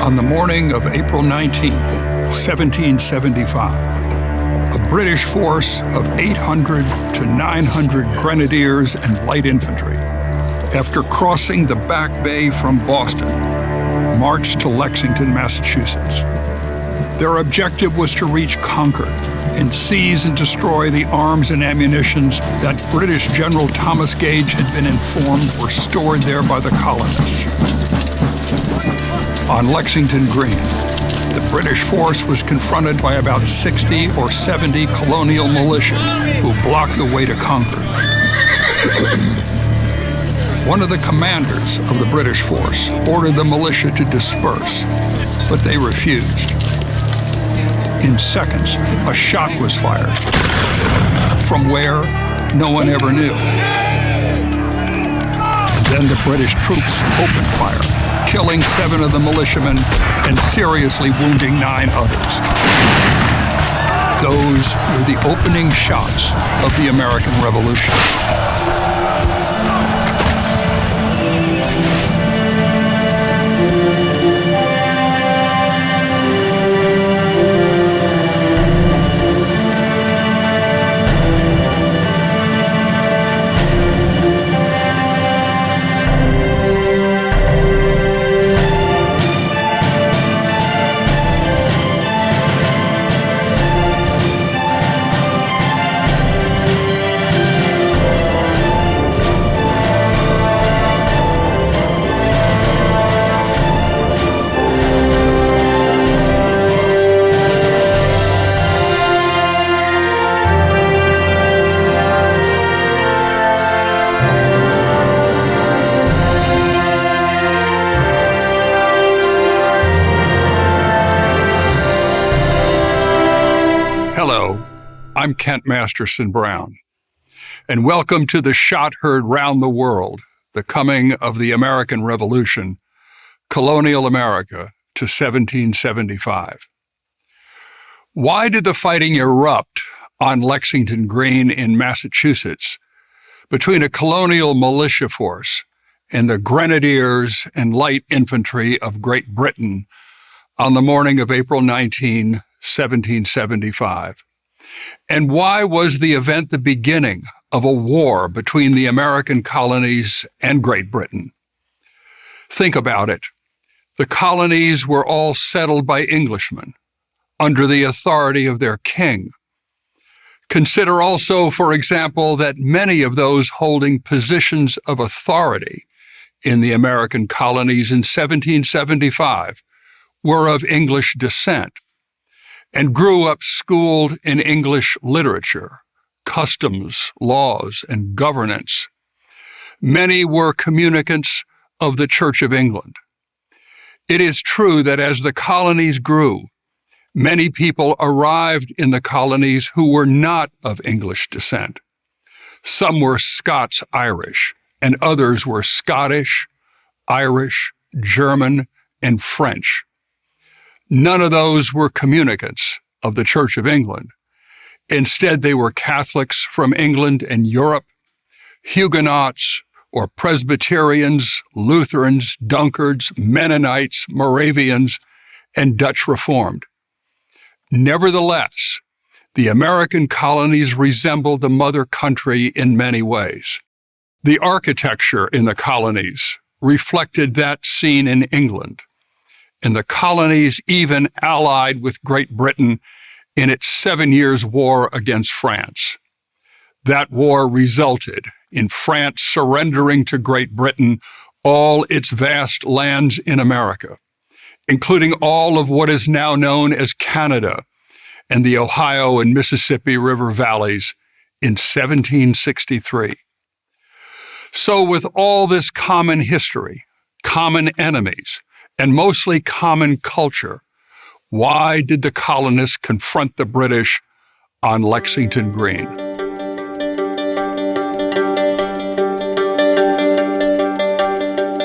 On the morning of April 19th, 1775, a British force of 800 to 900 grenadiers and light infantry, after crossing the Back Bay from Boston, marched to Lexington, Massachusetts. Their objective was to reach Concord and seize and destroy the arms and ammunitions that British General Thomas Gage had been informed were stored there by the colonists. On Lexington Green, the British force was confronted by about 60 or 70 Colonial militia who blocked the way to Concord. One of the commanders of the British force ordered the militia to disperse, but they refused. In seconds, a shot was fired. From where, no one ever knew. Then the British troops opened fire, killing 7 of the militiamen and seriously wounding 9 others. Those were the opening shots of the American Revolution. Hello, I'm Kent Masterson Brown, and welcome to the shot heard round the world, the coming of the American Revolution, Colonial America to 1775. Why did the fighting erupt on Lexington Green in Massachusetts between a colonial militia force and the grenadiers and light infantry of Great Britain on the morning of April 19, 1775? And why was the event the beginning of a war between the American colonies and Great Britain? Think about it. The colonies were all settled by Englishmen under the authority of their king. Consider also, for example, that many of those holding positions of authority in the American colonies in 1775 were of English descent and grew up schooled in English literature, customs, laws, and governance. Many were communicants of the Church of England. It is true that as the colonies grew, many people arrived in the colonies who were not of English descent. Some were Scots-Irish, and others were Scottish, Irish, German, and French. None of those were communicants of the Church of England. Instead, they were Catholics from England and Europe, Huguenots or Presbyterians, Lutherans, Dunkards, Mennonites, Moravians, and Dutch Reformed. Nevertheless, the American colonies resembled the mother country in many ways. The architecture in the colonies reflected that seen in England, and the colonies even allied with Great Britain in its 7 Years' War against France. That war resulted in France surrendering to Great Britain all its vast lands in America, including all of what is now known as Canada and the Ohio and Mississippi River valleys in 1763. So with all this common history, common enemies, and mostly common culture, why did the colonists confront the British on Lexington Green?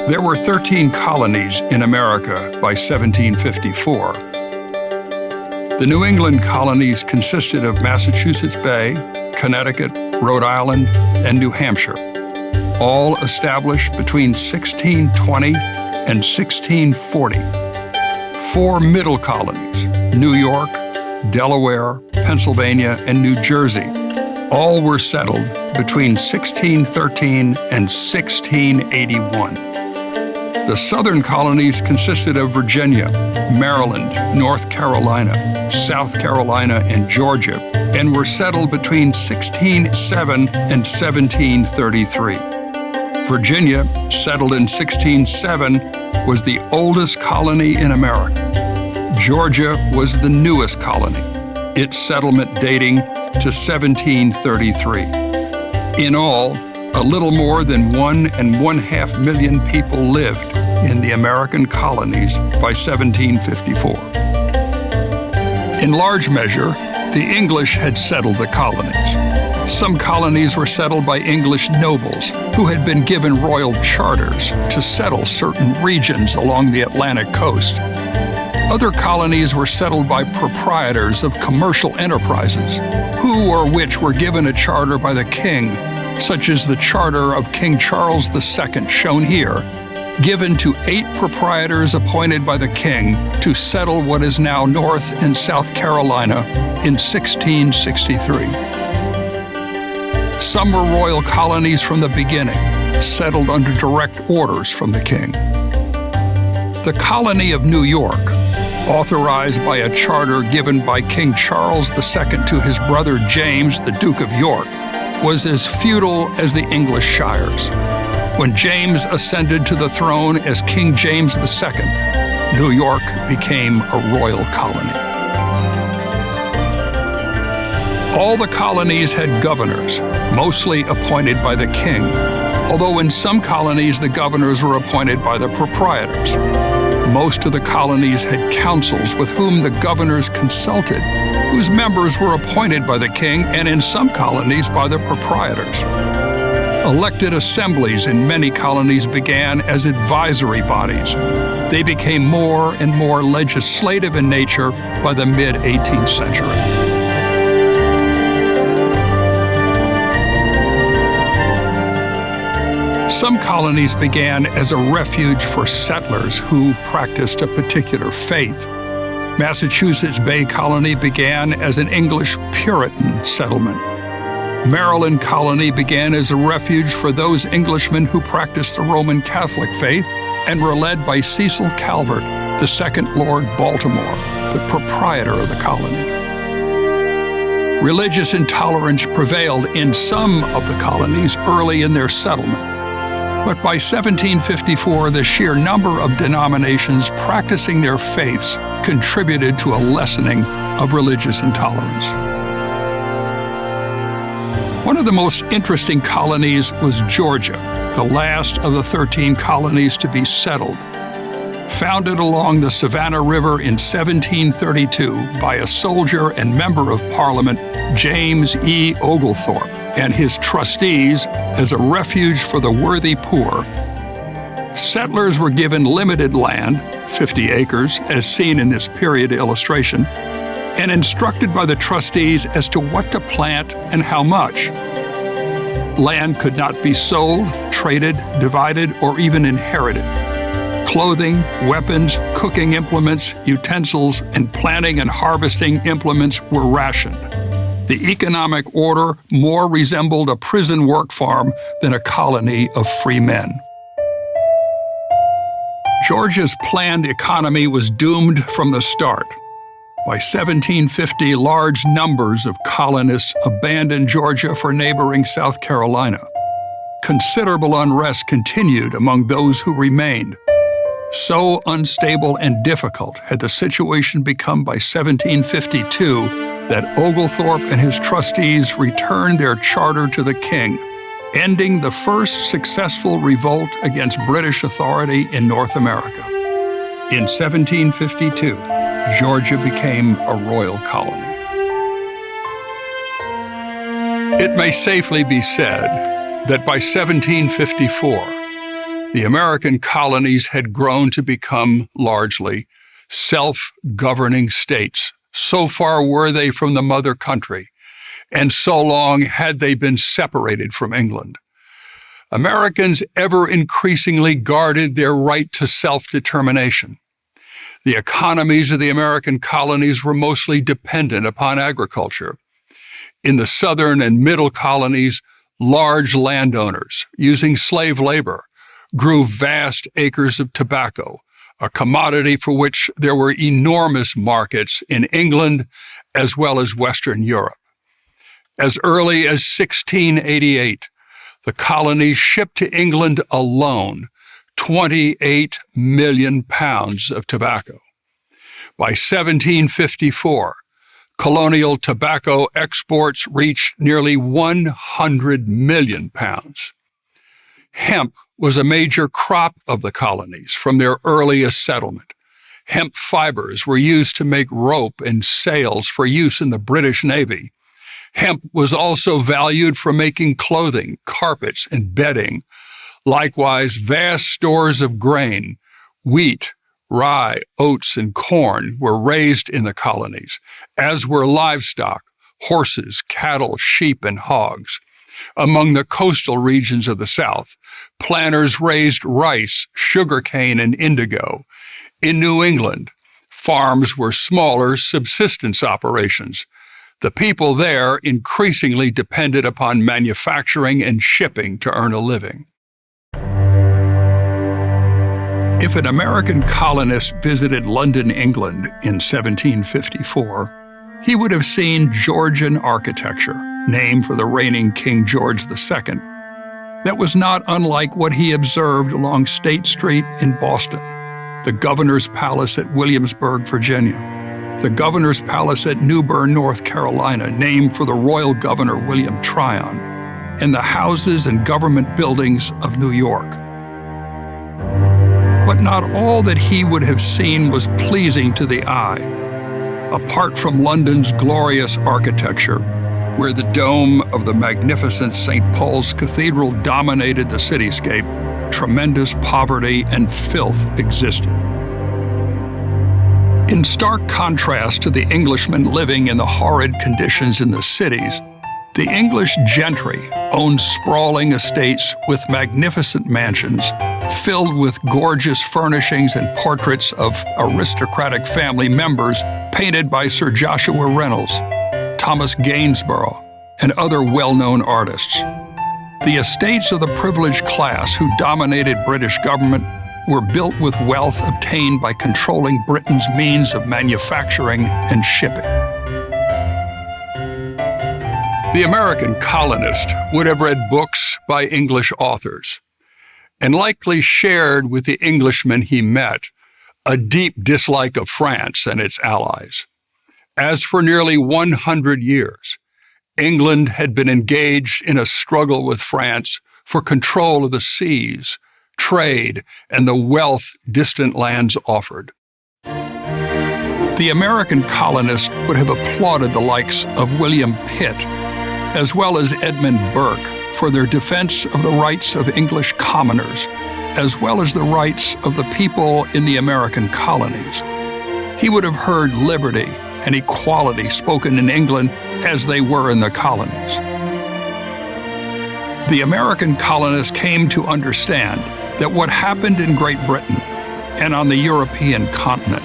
There were 13 colonies in America by 1754. The New England colonies consisted of Massachusetts Bay, Connecticut, Rhode Island, and New Hampshire, all established between 1620 and 1640. 4 middle colonies, New York, Delaware, Pennsylvania, and New Jersey. All were settled between 1613 and 1681. The southern colonies consisted of Virginia, Maryland, North Carolina, South Carolina, and Georgia, and were settled between 1607 and 1733. Virginia, settled in 1607, was the oldest colony in America. Georgia was the newest colony, its settlement dating to 1733. In all, a little more than 1.5 million people lived in the American colonies by 1754. In large measure, the English had settled the colonies. Some colonies were settled by English nobles who had been given royal charters to settle certain regions along the Atlantic coast. Other colonies were settled by proprietors of commercial enterprises, who or which were given a charter by the king, such as the charter of King Charles II shown here, given to 8 proprietors appointed by the king to settle what is now North and South Carolina in 1663. Some were royal colonies from the beginning, settled under direct orders from the king. The colony of New York, authorized by a charter given by King Charles II to his brother James, the Duke of York, was as feudal as the English shires. When James ascended to the throne as King James II, New York became a royal colony. All the colonies had governors, mostly appointed by the king, although in some colonies the governors were appointed by the proprietors. Most of the colonies had councils with whom the governors consulted, whose members were appointed by the king and in some colonies by the proprietors. Elected assemblies in many colonies began as advisory bodies. They became more and more legislative in nature by the mid-18th century. Some colonies began as a refuge for settlers who practiced a particular faith. Massachusetts Bay Colony began as an English Puritan settlement. Maryland Colony began as a refuge for those Englishmen who practiced the Roman Catholic faith and were led by Cecil Calvert, the second Lord Baltimore, the proprietor of the colony. Religious intolerance prevailed in some of the colonies early in their settlement. But by 1754, the sheer number of denominations practicing their faiths contributed to a lessening of religious intolerance. One of the most interesting colonies was Georgia, the last of the 13 colonies to be settled. Founded along the Savannah River in 1732 by a soldier and member of Parliament, James E. Oglethorpe, and his trustees as a refuge for the worthy poor. Settlers were given limited land, 50 acres, as seen in this period illustration, and instructed by the trustees as to what to plant and how much. Land could not be sold, traded, divided, or even inherited. Clothing, weapons, cooking implements, utensils, and planting and harvesting implements were rationed. The economic order more resembled a prison work farm than a colony of free men. Georgia's planned economy was doomed from the start. By 1750, large numbers of colonists abandoned Georgia for neighboring South Carolina. Considerable unrest continued among those who remained. So unstable and difficult had the situation become by 1752 that Oglethorpe and his trustees returned their charter to the king, ending the first successful revolt against British authority in North America. In 1752, Georgia became a royal colony. It may safely be said that by 1754, the American colonies had grown to become largely self-governing states. So far were they from the mother country, and so long had they been separated from England. Americans ever increasingly guarded their right to self-determination. The economies of the American colonies were mostly dependent upon agriculture. In the southern and middle colonies, large landowners, using slave labor, grew vast acres of tobacco, a commodity for which there were enormous markets in England as well as Western Europe. As early as 1688, the colonies shipped to England alone 28 million pounds of tobacco. By 1754, colonial tobacco exports reached nearly 100 million pounds. Hemp was a major crop of the colonies from their earliest settlement. Hemp fibers were used to make rope and sails for use in the British Navy. Hemp was also valued for making clothing, carpets, and bedding. Likewise, vast stores of grain, wheat, rye, oats, and corn were raised in the colonies, as were livestock, horses, cattle, sheep, and hogs. Among the coastal regions of the South, planters raised rice, sugarcane, and indigo. In New England, farms were smaller subsistence operations. The people there increasingly depended upon manufacturing and shipping to earn a living. If an American colonist visited London, England in 1754, he would have seen Georgian architecture, named for the reigning King George II, that was not unlike what he observed along State Street in Boston, the Governor's Palace at Williamsburg, Virginia, the Governor's Palace at New Bern, North Carolina, named for the Royal Governor William Tryon, and the houses and government buildings of New York. But not all that he would have seen was pleasing to the eye. Apart from London's glorious architecture, where the dome of the magnificent St. Paul's Cathedral dominated the cityscape, tremendous poverty and filth existed. In stark contrast to the Englishmen living in the horrid conditions in the cities, the English gentry owned sprawling estates with magnificent mansions filled with gorgeous furnishings and portraits of aristocratic family members painted by Sir Joshua Reynolds, Thomas Gainsborough, and other well-known artists. The estates of the privileged class who dominated British government were built with wealth obtained by controlling Britain's means of manufacturing and shipping. The American colonist would have read books by English authors and likely shared with the Englishmen he met a deep dislike of France and its allies. As for nearly 100 years, England had been engaged in a struggle with France for control of the seas, trade, and the wealth distant lands offered. The American colonists would have applauded the likes of William Pitt, as well as Edmund Burke, for their defense of the rights of English commoners, as well as the rights of the people in the American colonies. He would have heard liberty and equality spoken in England as they were in the colonies. The American colonists came to understand that what happened in Great Britain and on the European continent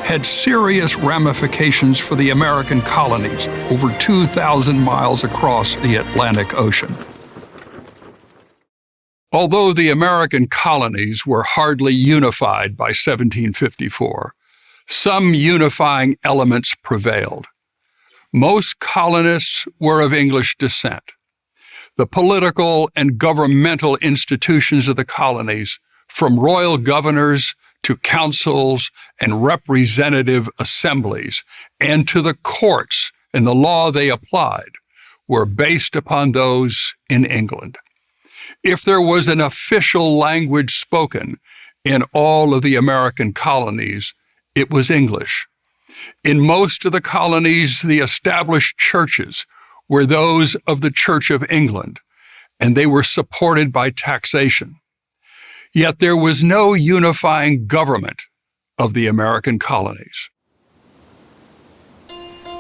had serious ramifications for the American colonies over 2,000 miles across the Atlantic Ocean. Although the American colonies were hardly unified by 1754, some unifying elements prevailed. Most colonists were of English descent. The political and governmental institutions of the colonies, from royal governors to councils and representative assemblies, and to the courts and the law they applied, were based upon those in England. If there was an official language spoken in all of the American colonies, it was English. In most of the colonies, the established churches were those of the Church of England, and they were supported by taxation. Yet there was no unifying government of the American colonies.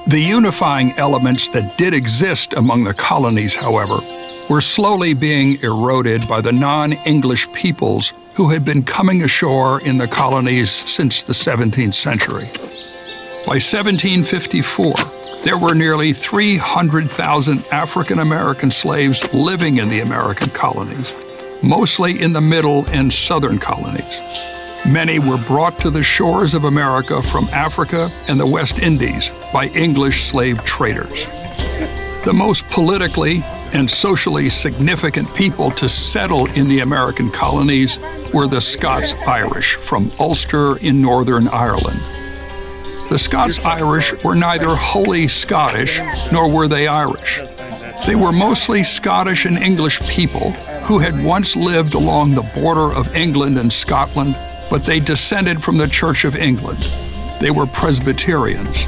The unifying elements that did exist among the colonies, however, were slowly being eroded by the non-English peoples who had been coming ashore in the colonies since the 17th century. By 1754, there were nearly 300,000 African-American slaves living in the American colonies, mostly in the middle and southern colonies. Many were brought to the shores of America from Africa and the West Indies by English slave traders. The most politically and socially significant people to settle in the American colonies were the Scots-Irish from Ulster in Northern Ireland. The Scots-Irish were neither wholly Scottish nor were they Irish. They were mostly Scottish and English people who had once lived along the border of England and Scotland, but they descended from the Church of England. They were Presbyterians.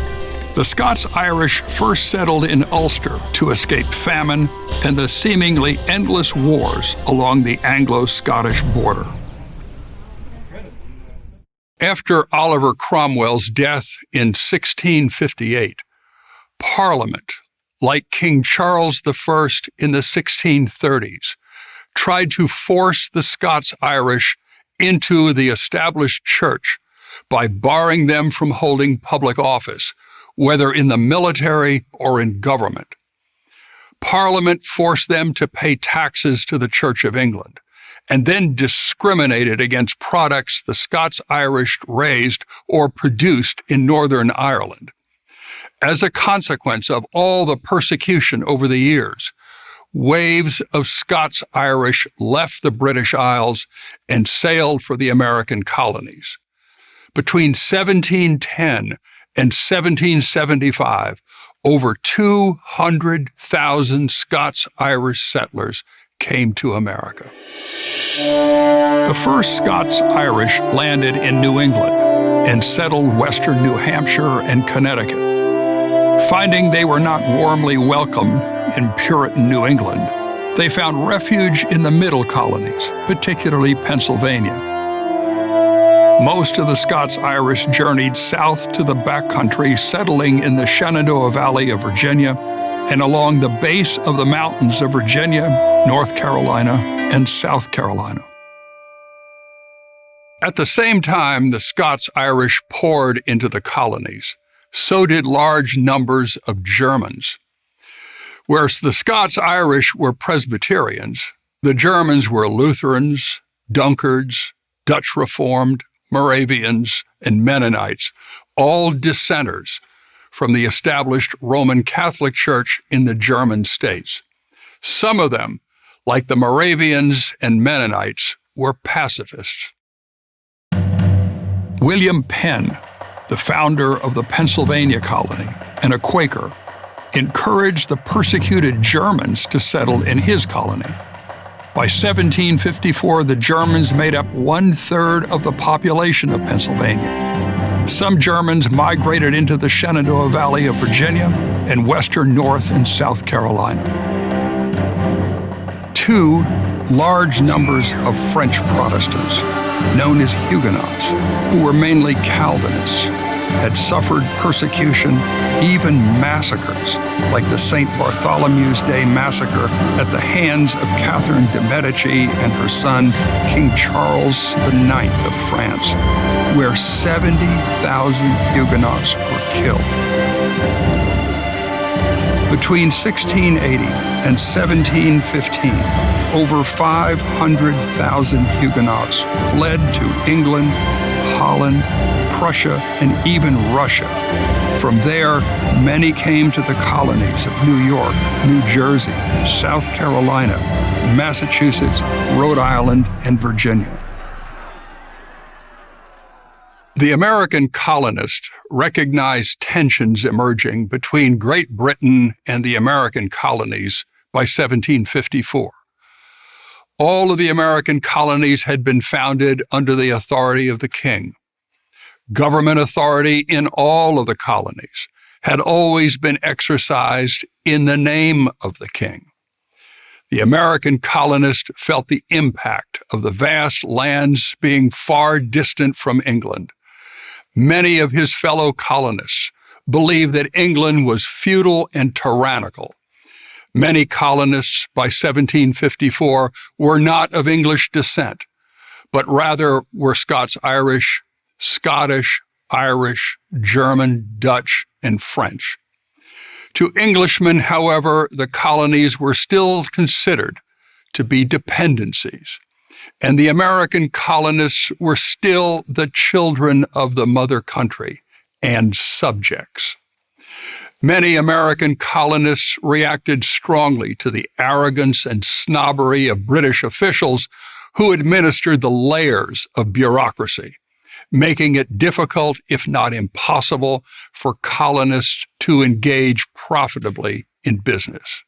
The Scots-Irish first settled in Ulster to escape famine and the seemingly endless wars along the Anglo-Scottish border. After Oliver Cromwell's death in 1658, Parliament, like King Charles I in the 1630s, tried to force the Scots-Irish into the established church by barring them from holding public office, whether in the military or in government. Parliament forced them to pay taxes to the Church of England, and then discriminated against products the Scots-Irish raised or produced in Northern Ireland. As a consequence of all the persecution over the years, waves of Scots-Irish left the British Isles and sailed for the American colonies. Between 1710 and 1775, over 200,000 Scots-Irish settlers came to America. The first Scots-Irish landed in New England and settled western New Hampshire and Connecticut. Finding they were not warmly welcomed in Puritan New England, they found refuge in the middle colonies, particularly Pennsylvania. Most of the Scots-Irish journeyed south to the backcountry, settling in the Shenandoah Valley of Virginia and along the base of the mountains of Virginia, North Carolina, and South Carolina. At the same time the Scots-Irish poured into the colonies, so did large numbers of Germans. Whereas the Scots-Irish were Presbyterians, the Germans were Lutherans, Dunkards, Dutch Reformed, Moravians, and Mennonites, all dissenters from the established Roman Catholic Church in the German states. Some of them, like the Moravians and Mennonites, were pacifists. William Penn, the founder of the Pennsylvania colony and a Quaker, encouraged the persecuted Germans to settle in his colony. By 1754, the Germans made up 1/3 of the population of Pennsylvania. Some Germans migrated into the Shenandoah Valley of Virginia and western North and South Carolina. 2 large numbers of French Protestants, known as Huguenots, who were mainly Calvinists, had suffered persecution, even massacres, like the St. Bartholomew's Day massacre at the hands of Catherine de' Medici and her son, King Charles IX of France, where 70,000 Huguenots were killed. Between 1680 and 1715, over 500,000 Huguenots fled to England, Holland, Prussia, and even Russia. From there, many came to the colonies of New York, New Jersey, South Carolina, Massachusetts, Rhode Island, and Virginia. The American colonists recognized tensions emerging between Great Britain and the American colonies by 1754. All of the American colonies had been founded under the authority of the king. Government authority in all of the colonies had always been exercised in the name of the king. The American colonists felt the impact of the vast lands being far distant from England. Many of his fellow colonists believed that England was feudal and tyrannical. Many colonists by 1754 were not of English descent, but rather were Scots-Irish, Scottish, Irish, German, Dutch, and French. To Englishmen, however, the colonies were still considered to be dependencies, and the American colonists were still the children of the mother country and subjects. Many American colonists reacted strongly to the arrogance and snobbery of British officials who administered the layers of bureaucracy, making it difficult, if not impossible, for colonists to engage profitably in business.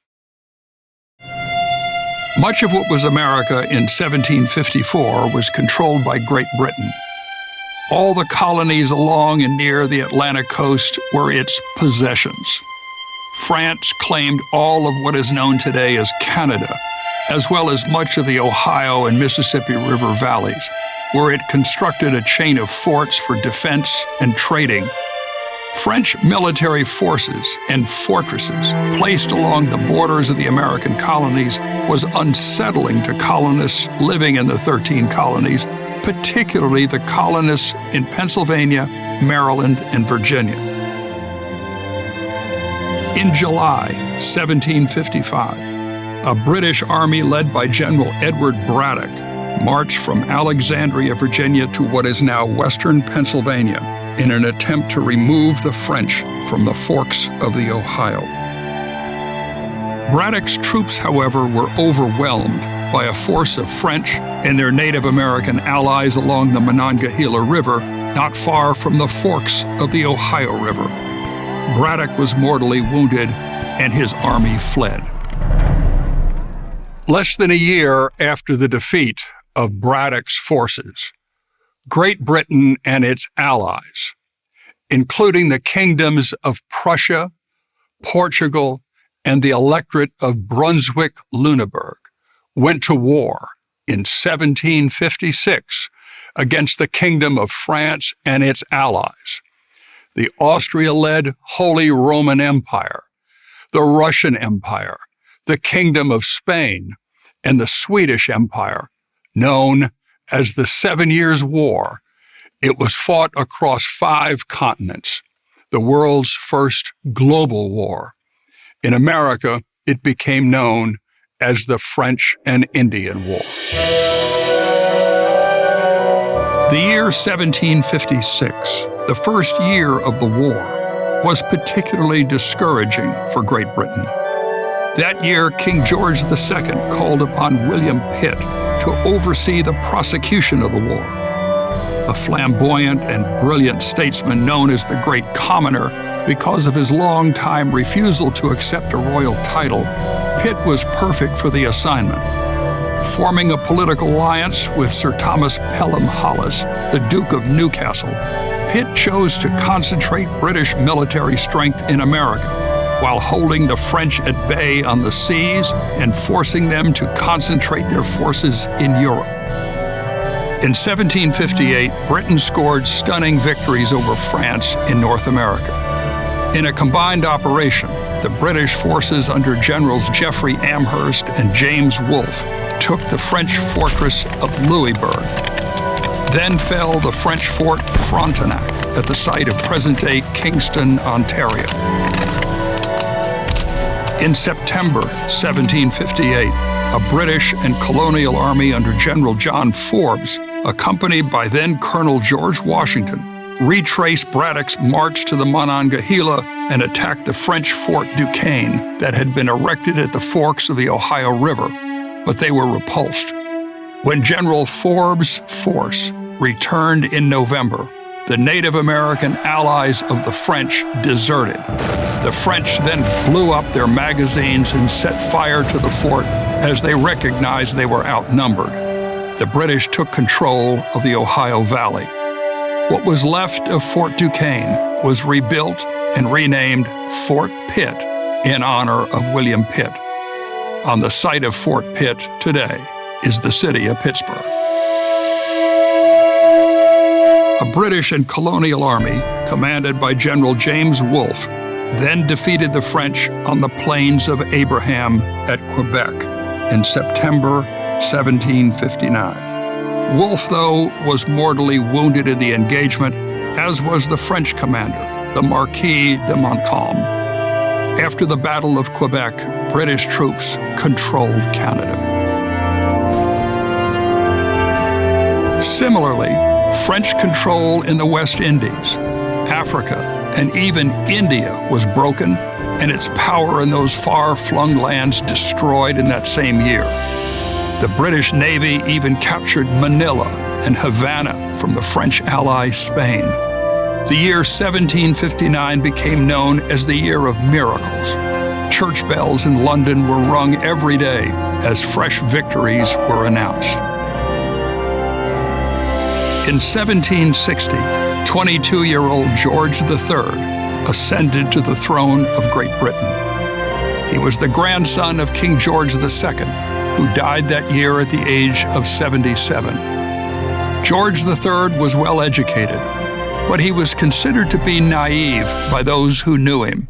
Much of what was America in 1754 was controlled by Great Britain. All the colonies along and near the Atlantic coast were its possessions. France claimed all of what is known today as Canada, as well as much of the Ohio and Mississippi River valleys, where it constructed a chain of forts for defense and trading. French military forces and fortresses placed along the borders of the American colonies was unsettling to colonists living in the 13 colonies, particularly the colonists in Pennsylvania, Maryland, and Virginia. In July 1755, a British army led by General Edward Braddock marched from Alexandria, Virginia to what is now western Pennsylvania in an attempt to remove the French from the forks of the Ohio. Braddock's troops, however, were overwhelmed by a force of French and their Native American allies along the Monongahela River, not far from the forks of the Ohio River. Braddock was mortally wounded, and his army fled. Less than a year after the defeat of Braddock's forces, Great Britain and its allies, including the kingdoms of Prussia, Portugal, and the Electorate of Brunswick-Lüneburg, went to war in 1756 against the Kingdom of France and its allies, the Austria-led Holy Roman Empire, the Russian Empire, the Kingdom of Spain, and the Swedish Empire, known as the 7 Years' War. It was fought across 5 continents, the world's first global war. In America, it became known as the French and Indian War. The year 1756, the first year of the war, was particularly discouraging for Great Britain. That year, King George II called upon William Pitt to oversee the prosecution of the war. A flamboyant and brilliant statesman known as the Great Commoner because of his long-time refusal to accept a royal title, Pitt was perfect for the assignment. Forming a political alliance with Sir Thomas Pelham Hollis, the Duke of Newcastle, Pitt chose to concentrate British military strength in America, while holding the French at bay on the seas and forcing them to concentrate their forces in Europe. In 1758, Britain scored stunning victories over France in North America. In a combined operation, the British forces under Generals Geoffrey Amherst and James Wolfe took the French fortress of Louisbourg. Then fell the French fort Frontenac at the site of present-day Kingston, Ontario. In September 1758, a British and colonial army under General John Forbes, accompanied by then Colonel George Washington, retraced Braddock's march to the Monongahela and attacked the French Fort Duquesne that had been erected at the forks of the Ohio River, but they were repulsed. When General Forbes' force returned in November, the Native American allies of the French deserted. The French then blew up their magazines and set fire to the fort as they recognized they were outnumbered. The British took control of the Ohio Valley. What was left of Fort Duquesne was rebuilt and renamed Fort Pitt in honor of William Pitt. On the site of Fort Pitt today is the city of Pittsburgh. A British and colonial army, commanded by General James Wolfe, then defeated the French on the Plains of Abraham at Quebec in September 1759. Wolfe, though, was mortally wounded in the engagement, as was the French commander, the Marquis de Montcalm. After the Battle of Quebec, British troops controlled Canada. Similarly, French control in the West Indies, Africa, and even India was broken, and its power in those far-flung lands destroyed in that same year. The British Navy even captured Manila and Havana from the French ally Spain. The year 1759 became known as the Year of Miracles. Church bells in London were rung every day as fresh victories were announced. In 1760, 22-year-old George III ascended to the throne of Great Britain. He was the grandson of King George II, who died that year at the age of 77. George III was well educated, but he was considered to be naive by those who knew him.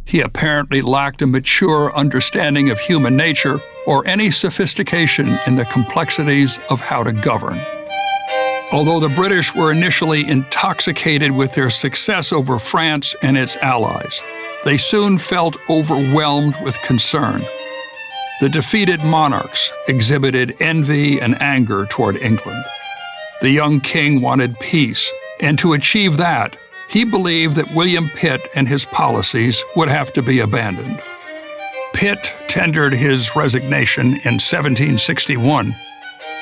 He apparently lacked a mature understanding of human nature or any sophistication in the complexities of how to govern. Although the British were initially intoxicated with their success over France and its allies, they soon felt overwhelmed with concern. The defeated monarchs exhibited envy and anger toward England. The young king wanted peace, and to achieve that, he believed that William Pitt and his policies would have to be abandoned. Pitt tendered his resignation in 1761.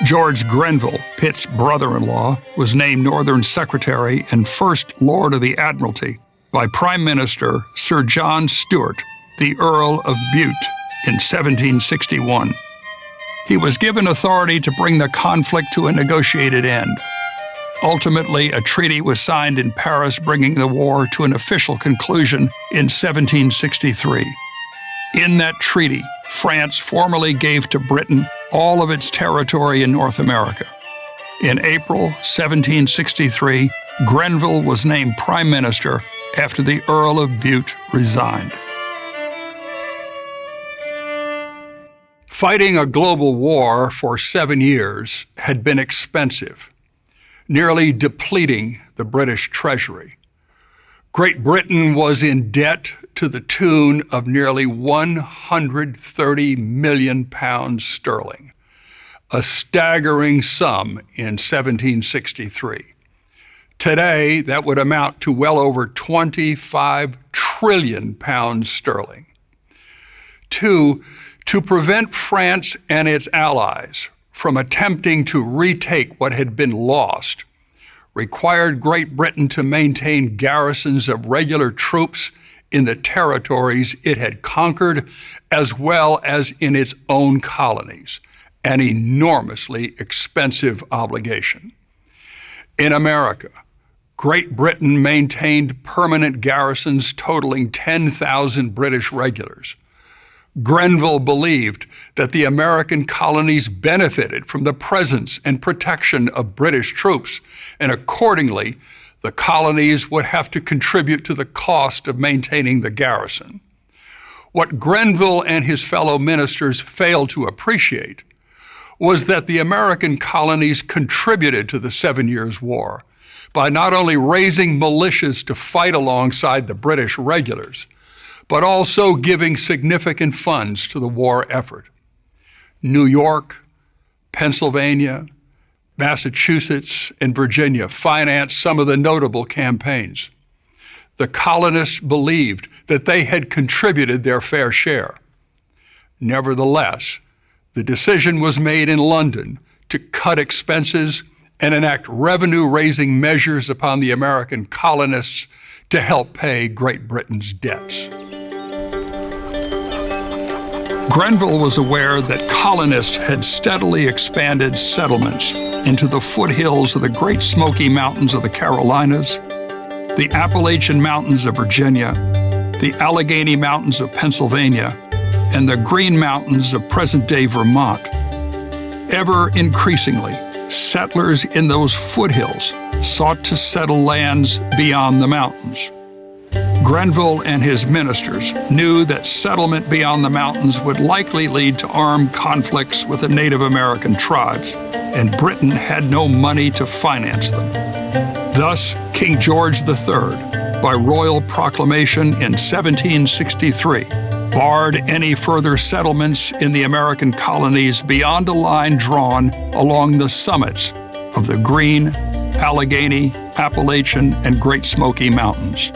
George Grenville, Pitt's brother-in-law, was named Northern Secretary and First Lord of the Admiralty by Prime Minister Sir John Stuart, the Earl of Bute, in 1761. He was given authority to bring the conflict to a negotiated end. Ultimately, a treaty was signed in Paris, bringing the war to an official conclusion in 1763. In that treaty, France formally gave to Britain all of its territory in North America. In April 1763, Grenville was named Prime Minister after the Earl of Bute resigned. Fighting a global war for 7 years had been expensive, nearly depleting the British treasury. Great Britain was in debt to the tune of nearly 130 million pounds sterling, a staggering sum in 1763. Today, that would amount to well over 25 trillion pounds sterling. To prevent France and its allies from attempting to retake what had been lost, required Great Britain to maintain garrisons of regular troops in the territories it had conquered, as well as in its own colonies, an enormously expensive obligation. In America, Great Britain maintained permanent garrisons totaling 10,000 British regulars. Grenville believed that the American colonies benefited from the presence and protection of British troops, and accordingly, the colonies would have to contribute to the cost of maintaining the garrison. What Grenville and his fellow ministers failed to appreciate was that the American colonies contributed to the 7 Years' War by not only raising militias to fight alongside the British regulars, but also giving significant funds to the war effort. New York, Pennsylvania, Massachusetts, and Virginia financed some of the notable campaigns. The colonists believed that they had contributed their fair share. Nevertheless, the decision was made in London to cut expenses and enact revenue-raising measures upon the American colonists to help pay Great Britain's debts. Grenville was aware that colonists had steadily expanded settlements into the foothills of the Great Smoky Mountains of the Carolinas, the Appalachian Mountains of Virginia, the Allegheny Mountains of Pennsylvania, and the Green Mountains of present-day Vermont. Ever increasingly, settlers in those foothills sought to settle lands beyond the mountains. Grenville and his ministers knew that settlement beyond the mountains would likely lead to armed conflicts with the Native American tribes, and Britain had no money to finance them. Thus, King George III, by royal proclamation in 1763, barred any further settlements in the American colonies beyond a line drawn along the summits of the Green, Allegheny, Appalachian, and Great Smoky Mountains.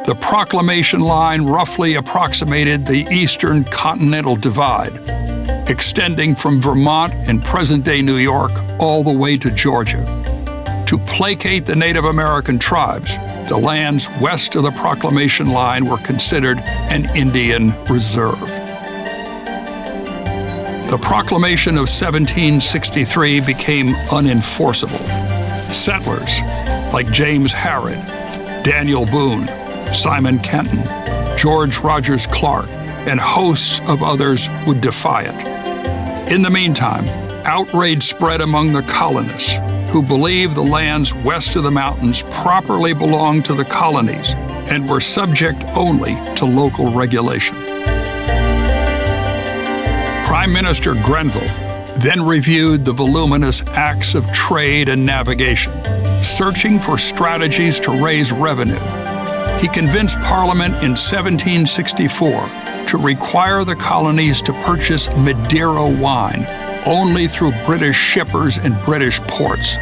The Proclamation Line roughly approximated the eastern continental divide, extending from Vermont and present-day New York all the way to Georgia. To placate the Native American tribes, the lands west of the Proclamation Line were considered an Indian reserve. The Proclamation of 1763 became unenforceable. Settlers like James Harrod, Daniel Boone, Simon Kenton, George Rogers Clark, and hosts of others would defy it. In the meantime, outrage spread among the colonists, who believed the lands west of the mountains properly belonged to the colonies and were subject only to local regulation. Prime Minister Grenville then reviewed the voluminous Acts of Trade and Navigation, searching for strategies to raise revenue. He convinced Parliament in 1764 to require the colonies to purchase Madeira wine only through British shippers in British ports.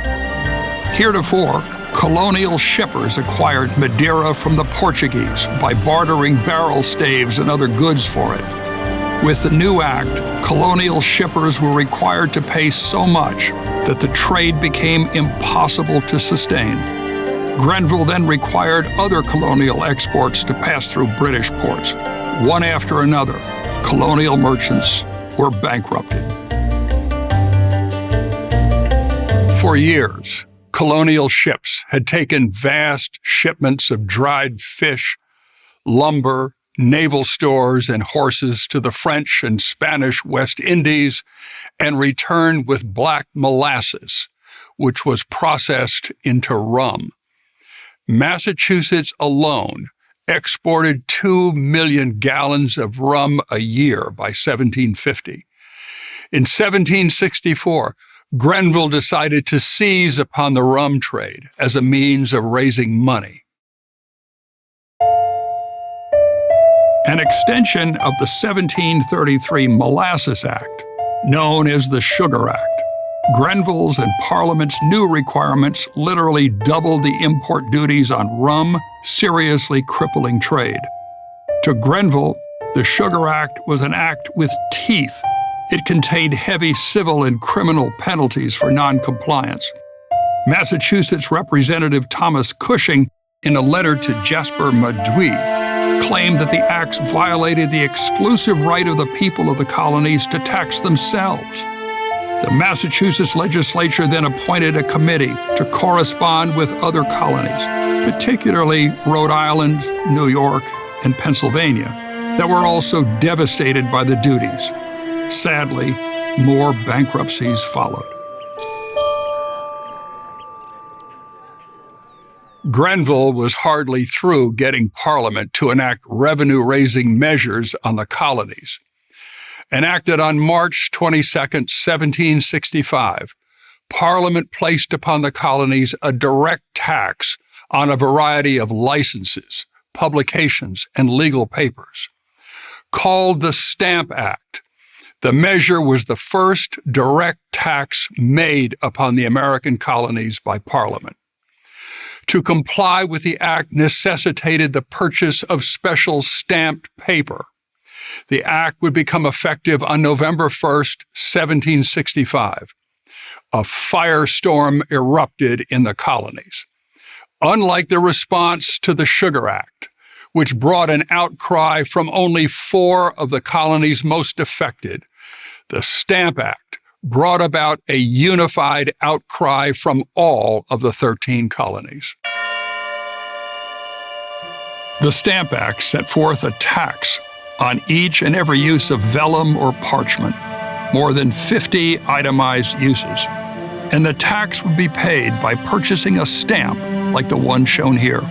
Heretofore, colonial shippers acquired Madeira from the Portuguese by bartering barrel staves and other goods for it. With the new act, colonial shippers were required to pay so much that the trade became impossible to sustain. Grenville then required other colonial exports to pass through British ports. One after another, colonial merchants were bankrupted. For years, colonial ships had taken vast shipments of dried fish, lumber, naval stores, and horses to the French and Spanish West Indies and returned with black molasses, which was processed into rum. Massachusetts alone exported 2 million gallons of rum a year by 1750. In 1764, Grenville decided to seize upon the rum trade as a means of raising money. An extension of the 1733 Molasses Act, known as the Sugar Act, Grenville's and Parliament's new requirements literally doubled the import duties on rum, seriously crippling trade. To Grenville, the Sugar Act was an act with teeth. It contained heavy civil and criminal penalties for noncompliance. Massachusetts Representative Thomas Cushing, in a letter to Jasper Maduis, claimed that the acts violated the exclusive right of the people of the colonies to tax themselves. The Massachusetts legislature then appointed a committee to correspond with other colonies, particularly Rhode Island, New York, and Pennsylvania, that were also devastated by the duties. Sadly, more bankruptcies followed. Grenville was hardly through getting Parliament to enact revenue-raising measures on the colonies. Enacted on March 22, 1765, Parliament placed upon the colonies a direct tax on a variety of licenses, publications, and legal papers. Called the Stamp Act, the measure was the first direct tax made upon the American colonies by Parliament. To comply with the act necessitated the purchase of special stamped paper. The act would become effective on November 1st, 1765. A firestorm erupted in the colonies. Unlike the response to the Sugar Act, which brought an outcry from only 4 of the colonies most affected, the Stamp Act brought about a unified outcry from all of the 13 colonies. The Stamp Act set forth a tax on each and every use of vellum or parchment, more than 50 itemized uses. and the tax would be paid by purchasing a stamp like the one shown here.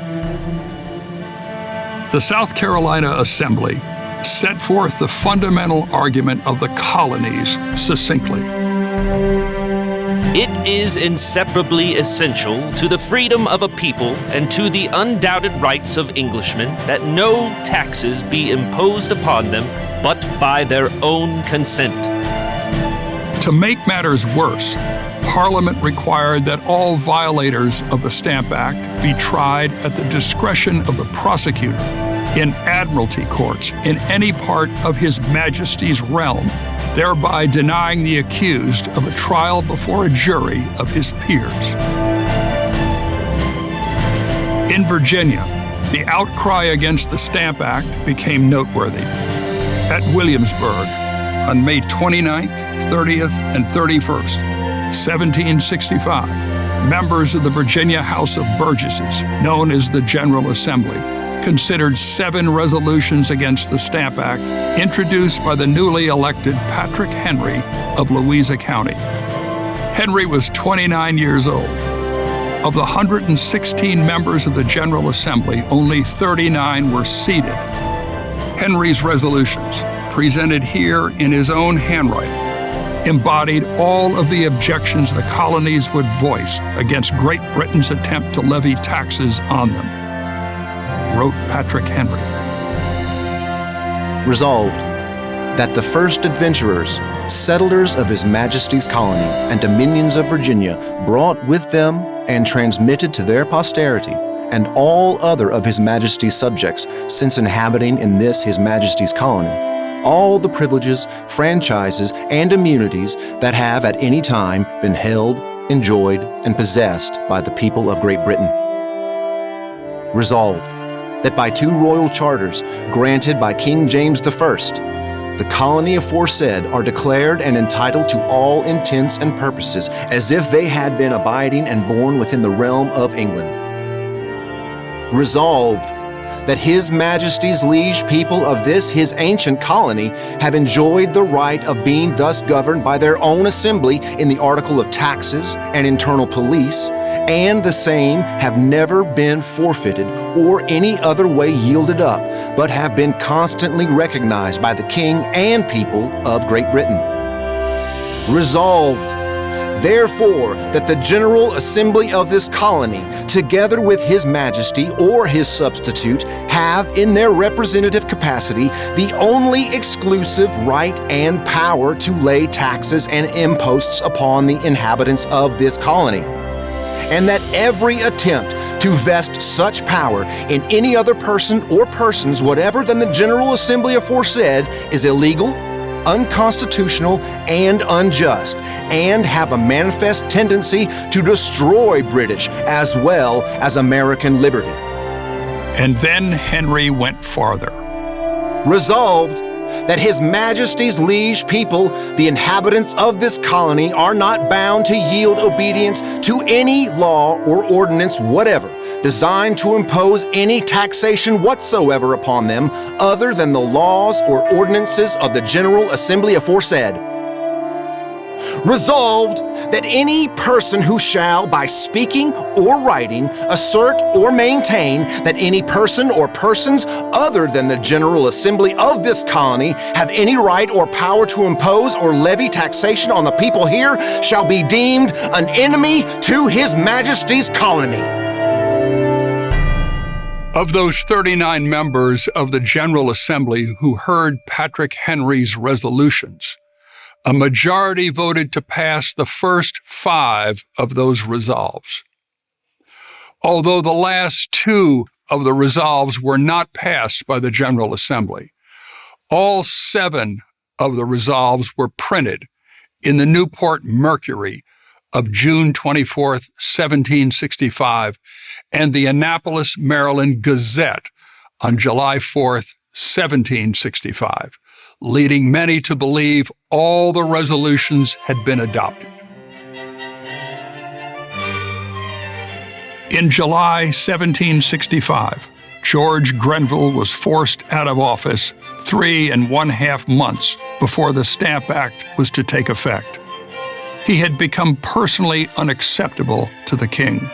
The South Carolina Assembly set forth the fundamental argument of the colonies succinctly. It is inseparably essential to the freedom of a people and to the undoubted rights of Englishmen that no taxes be imposed upon them but by their own consent. To make matters worse, Parliament required that all violators of the Stamp Act be tried at the discretion of the prosecutor in admiralty courts in any part of His Majesty's realm, thereby denying the accused of a trial before a jury of his peers. In Virginia, the outcry against the Stamp Act became noteworthy. At Williamsburg, on May 29th, 30th, and 31st, 1765, members of the Virginia House of Burgesses, known as the General Assembly, considered 7 resolutions against the Stamp Act introduced by the newly elected Patrick Henry of Louisa County. Henry was 29 years old. Of the 116 members of the General Assembly, only 39 were seated. Henry's resolutions, presented here in his own handwriting, embodied all of the objections the colonies would voice against Great Britain's attempt to levy taxes on them, wrote Patrick Henry. Resolved, that the first adventurers, settlers of His Majesty's colony and dominions of Virginia, brought with them and transmitted to their posterity, and all other of His Majesty's subjects, since inhabiting in this His Majesty's colony, all the privileges, franchises, and immunities that have at any time been held, enjoyed, and possessed by the people of Great Britain. Resolved, that by 2 royal charters granted by King James I, the colony aforesaid are declared and entitled to all intents and purposes as if they had been abiding and born within the realm of England. Resolved, that His Majesty's liege people of this His ancient colony have enjoyed the right of being thus governed by their own assembly in the article of taxes and internal police, and the same have never been forfeited or any other way yielded up, but have been constantly recognized by the King and people of Great Britain. Resolved, therefore, that the General Assembly of this colony, together with His Majesty or his substitute, have in their representative capacity the only exclusive right and power to lay taxes and imposts upon the inhabitants of this colony, and that every attempt to vest such power in any other person or persons whatever than the General Assembly aforesaid is illegal, unconstitutional, and unjust, and have a manifest tendency to destroy British as well as American liberty. And then Henry went farther. Resolved, that His Majesty's liege people, the inhabitants of this colony, are not bound to yield obedience to any law or ordinance whatever designed to impose any taxation whatsoever upon them other than the laws or ordinances of the General Assembly aforesaid. Resolved, that any person who shall, by speaking or writing, assert or maintain that any person or persons other than the General Assembly of this colony have any right or power to impose or levy taxation on the people here shall be deemed an enemy to His Majesty's colony. Of those 39 members of the General Assembly who heard Patrick Henry's resolutions, a majority voted to pass the first 5 of those resolves. Although the last 2 of the resolves were not passed by the General Assembly, all 7 of the resolves were printed in the Newport Mercury of June 24, 1765, and the Annapolis, Maryland Gazette on July 4, 1765, leading many to believe all the resolutions had been adopted. In July 1765, George Grenville was forced out of office 3 1/2 months before the Stamp Act was to take effect. he had become personally unacceptable to the king.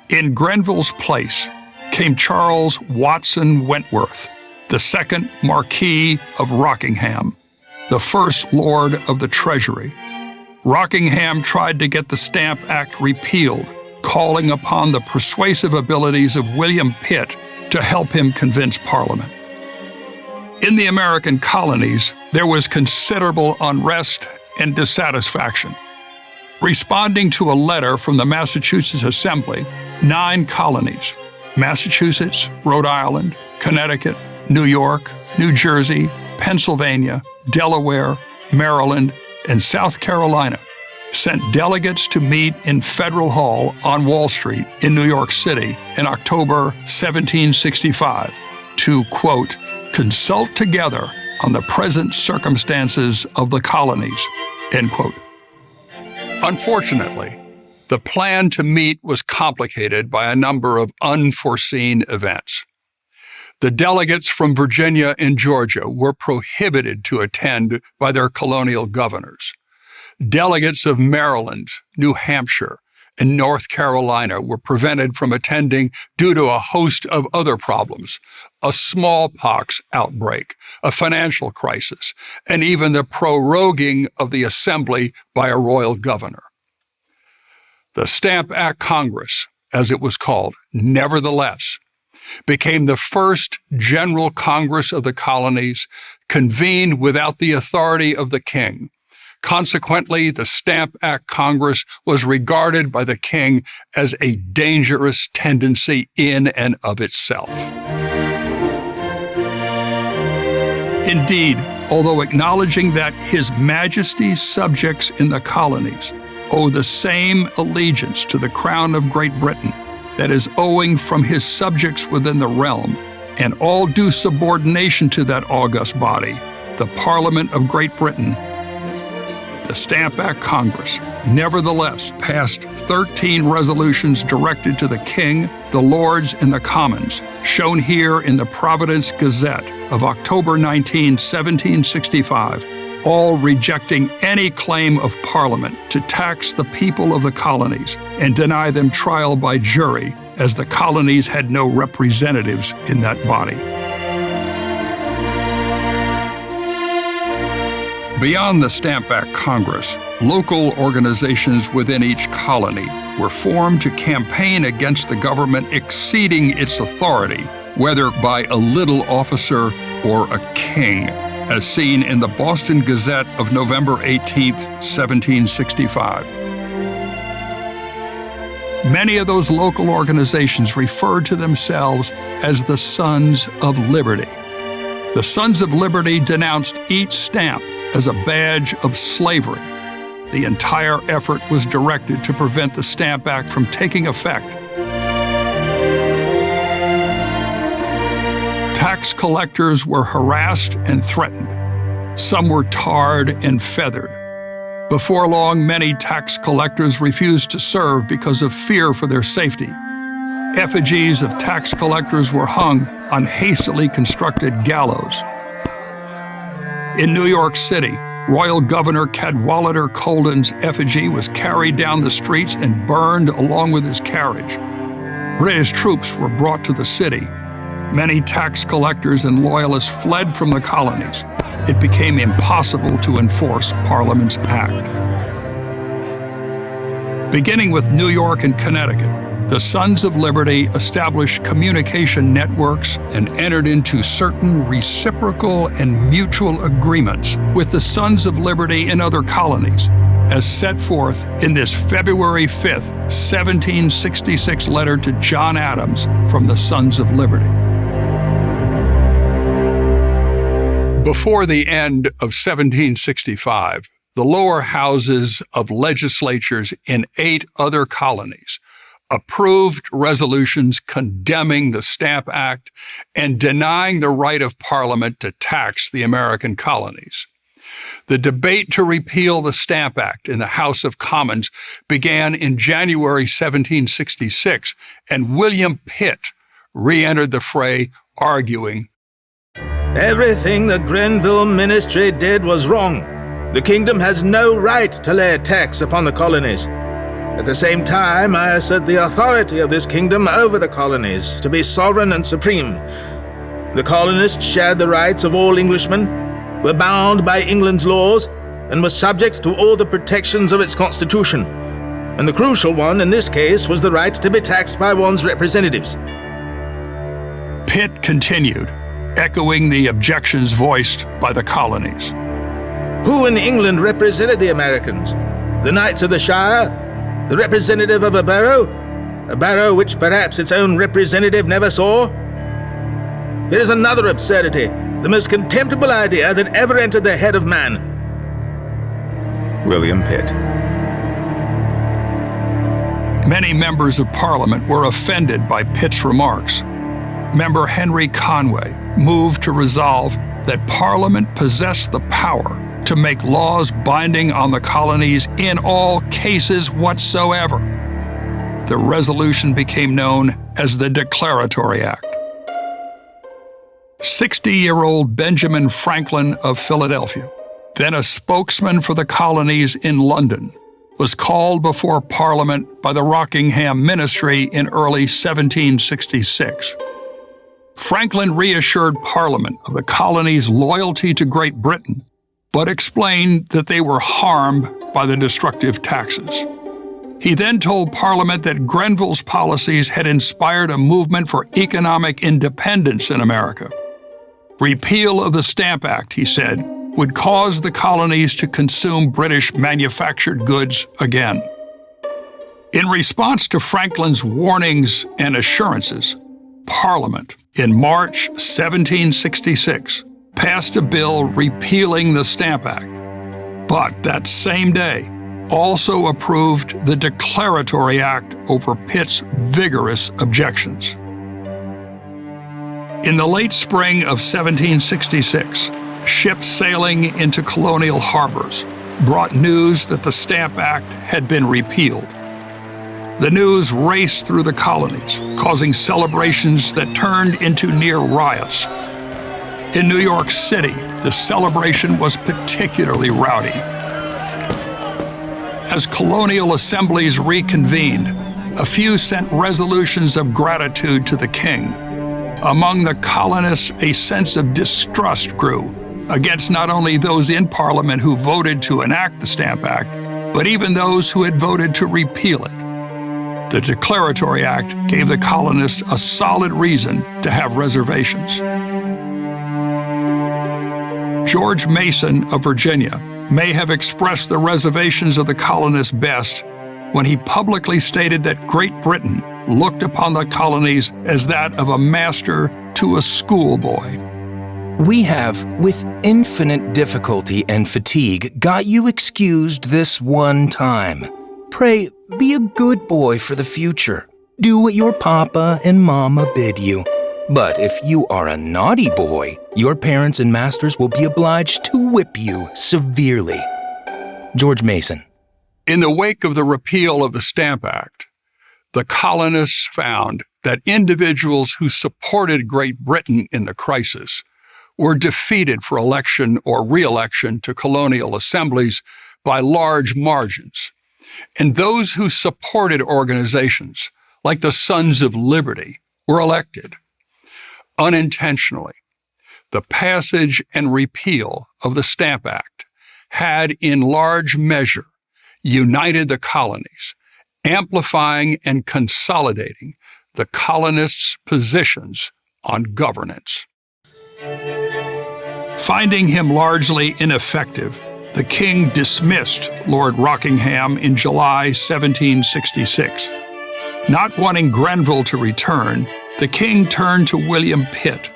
In Grenville's place came Charles Watson Wentworth, the second Marquis of Rockingham, the first Lord of the Treasury. Rockingham tried to get the Stamp Act repealed, calling upon the persuasive abilities of William Pitt to help him convince Parliament. In the American colonies, there was considerable unrest and dissatisfaction. Responding to a letter from the Massachusetts Assembly, 9 colonies, Massachusetts, Rhode Island, Connecticut, New York, New Jersey, Pennsylvania, Delaware, Maryland, and South Carolina, sent delegates to meet in Federal Hall on Wall Street in New York City in October 1765 to, quote, consult together on the present circumstances of the colonies, end quote. Unfortunately, the plan to meet was complicated by a number of unforeseen events. The delegates from Virginia and Georgia were prohibited to attend by their colonial governors. Delegates of Maryland, New Hampshire, and North Carolina were prevented from attending due to a host of other problems, a smallpox outbreak, a financial crisis, and even the proroguing of the assembly by a royal governor. The Stamp Act Congress, as it was called, nevertheless, became the first General Congress of the colonies, convened without the authority of the king. Consequently, the Stamp Act Congress was regarded by the king as a dangerous tendency in and of itself. Indeed, although acknowledging that His Majesty's subjects in the colonies owe the same allegiance to the Crown of Great Britain that is owing from his subjects within the realm, and all due subordination to that august body, the Parliament of Great Britain, the Stamp Act Congress nevertheless passed 13 resolutions directed to the King, the Lords, and the Commons, shown here in the Providence Gazette of October 19, 1765, all rejecting any claim of Parliament to tax the people of the colonies and deny them trial by jury, as the colonies had no representatives in that body. Beyond the Stamp Act Congress, local organizations within each colony were formed to campaign against the government exceeding its authority, whether by a little officer or a king, as seen in the Boston Gazette of November 18, 1765. Many of those local organizations referred to themselves as the Sons of Liberty. The Sons of Liberty denounced each stamp as a badge of slavery. The entire effort was directed to prevent the Stamp Act from taking effect. Tax collectors were harassed and threatened. Some were tarred and feathered. Before long, many tax collectors refused to serve because of fear for their safety. Effigies of tax collectors were hung on hastily constructed gallows. In New York City, Royal Governor Cadwallader Colden's effigy was carried down the streets and burned along with his carriage. British troops were brought to the city. Many tax collectors and loyalists fled from the colonies. It became impossible to enforce Parliament's act. Beginning with New York and Connecticut, the Sons of Liberty established communication networks and entered into certain reciprocal and mutual agreements with the Sons of Liberty in other colonies, as set forth in this February 5th, 1766 letter to John Adams from the Sons of Liberty. Before the end of 1765, the lower houses of legislatures in 8 other colonies approved resolutions condemning the Stamp Act and denying the right of Parliament to tax the American colonies. The debate to repeal the Stamp Act in the House of Commons began in January 1766, and William Pitt re-entered the fray, arguing, "Everything the Grenville ministry did was wrong. The kingdom has no right to lay a tax upon the colonies. At the same time, I assert the authority of this kingdom over the colonies to be sovereign and supreme. The colonists shared the rights of all Englishmen, were bound by England's laws, and were subject to all the protections of its constitution. And the crucial one in this case was the right to be taxed by one's representatives. Pitt continued, echoing the objections voiced by the colonies. Who in England represented the Americans? The Knights of the Shire? The representative of a borough which perhaps its own representative never saw? Here is another absurdity, the most contemptible idea that ever entered the head of man. William Pitt. Many members of Parliament were offended by Pitt's remarks. Member Henry Conway moved to resolve that Parliament possessed the power to make laws binding on the colonies in all cases whatsoever. The resolution became known as the Declaratory Act. 60-year-old Benjamin Franklin of Philadelphia, then a spokesman for the colonies in London, was called before Parliament by the Rockingham Ministry in early 1766. Franklin reassured Parliament of the colonies' loyalty to Great Britain, but explained that they were harmed by the destructive taxes. He then told Parliament that Grenville's policies had inspired a movement for economic independence in America. Repeal of the Stamp Act, he said, would cause the colonies to consume British manufactured goods again. In response to Franklin's warnings and assurances, Parliament, in March 1766, passed a bill repealing the Stamp Act, but that same day also approved the Declaratory Act over Pitt's vigorous objections. In the late spring of 1766, ships sailing into colonial harbors brought news that the Stamp Act had been repealed. The news raced through the colonies, causing celebrations that turned into near riots. In New York City, the celebration was particularly rowdy. As colonial assemblies reconvened, a few sent resolutions of gratitude to the king. Among the colonists, a sense of distrust grew against not only those in Parliament who voted to enact the Stamp Act, but even those who had voted to repeal it. The Declaratory Act gave the colonists a solid reason to have reservations. George Mason of Virginia may have expressed the reservations of the colonists best when he publicly stated that Great Britain looked upon the colonies as that of a master to a schoolboy. We have, with infinite difficulty and fatigue, got you excused this one time. Pray, be a good boy for the future. Do what your papa and mama bid you. But if you are a naughty boy, your parents and masters will be obliged to whip you severely. George Mason. In the wake of the repeal of the Stamp Act, the colonists found that individuals who supported Great Britain in the crisis were defeated for election or re-election to colonial assemblies by large margins. And those who supported organizations like the Sons of Liberty were elected. Unintentionally, the passage and repeal of the Stamp Act had in large measure united the colonies, amplifying and consolidating the colonists' positions on governance. Finding him largely ineffective, the king dismissed Lord Rockingham in July 1766. Not wanting Grenville to return, the king turned to William Pitt,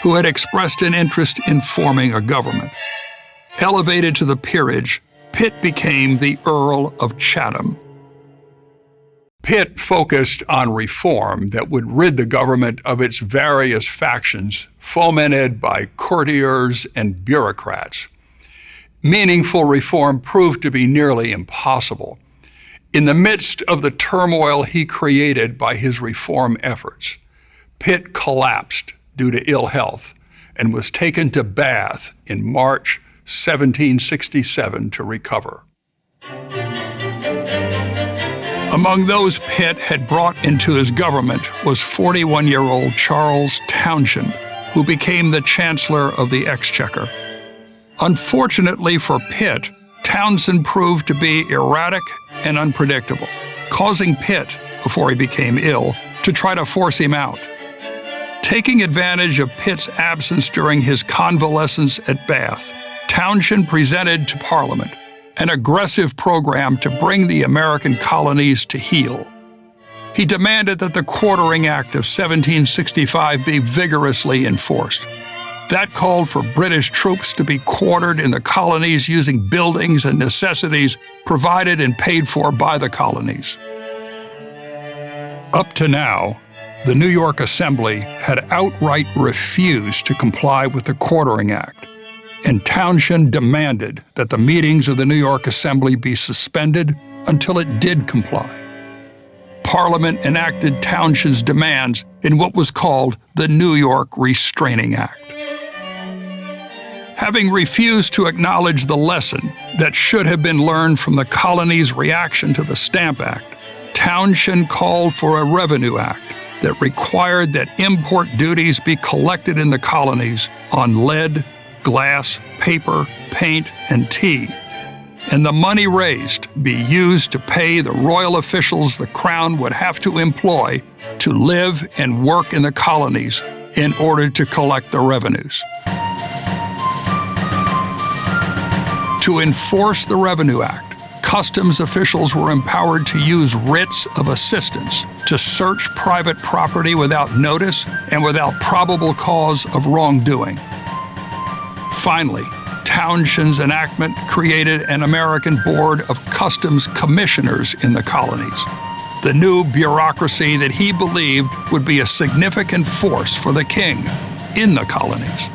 who had expressed an interest in forming a government. Elevated to the peerage, Pitt became the Earl of Chatham. Pitt focused on reform that would rid the government of its various factions, fomented by courtiers and bureaucrats. Meaningful reform proved to be nearly impossible. In the midst of the turmoil he created by his reform efforts, Pitt collapsed due to ill health and was taken to Bath in March 1767, to recover. Among those Pitt had brought into his government was 41-year-old Charles Townshend, who became the Chancellor of the Exchequer. Unfortunately for Pitt, Townshend proved to be erratic and unpredictable, causing Pitt, before he became ill, to try to force him out. Taking advantage of Pitt's absence during his convalescence at Bath, Townshend presented to Parliament an aggressive program to bring the American colonies to heel. He demanded that the Quartering Act of 1765 be vigorously enforced. That called for British troops to be quartered in the colonies using buildings and necessities provided and paid for by the colonies. Up to now, the New York Assembly had outright refused to comply with the Quartering Act, and Townshend demanded that the meetings of the New York Assembly be suspended until it did comply. Parliament enacted Townshend's demands in what was called the New York Restraining Act. Having refused to acknowledge the lesson that should have been learned from the colonies' reaction to the Stamp Act, Townshend called for a Revenue Act that required that import duties be collected in the colonies on lead, glass, paper, paint, and tea, and the money raised be used to pay the royal officials the Crown would have to employ to live and work in the colonies in order to collect the revenues. To enforce the Revenue Act, customs officials were empowered to use writs of assistance to search private property without notice and without probable cause of wrongdoing. Finally, Townshend's enactment created an American Board of Customs Commissioners in the colonies, the new bureaucracy that he believed would be a significant force for the king in the colonies.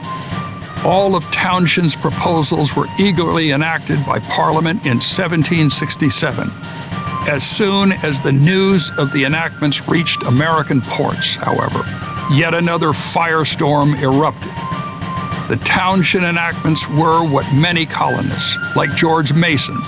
All of Townshend's proposals were eagerly enacted by Parliament in 1767. As soon as the news of the enactments reached American ports, however, yet another firestorm erupted. The Townshend enactments were what many colonists, like George Mason,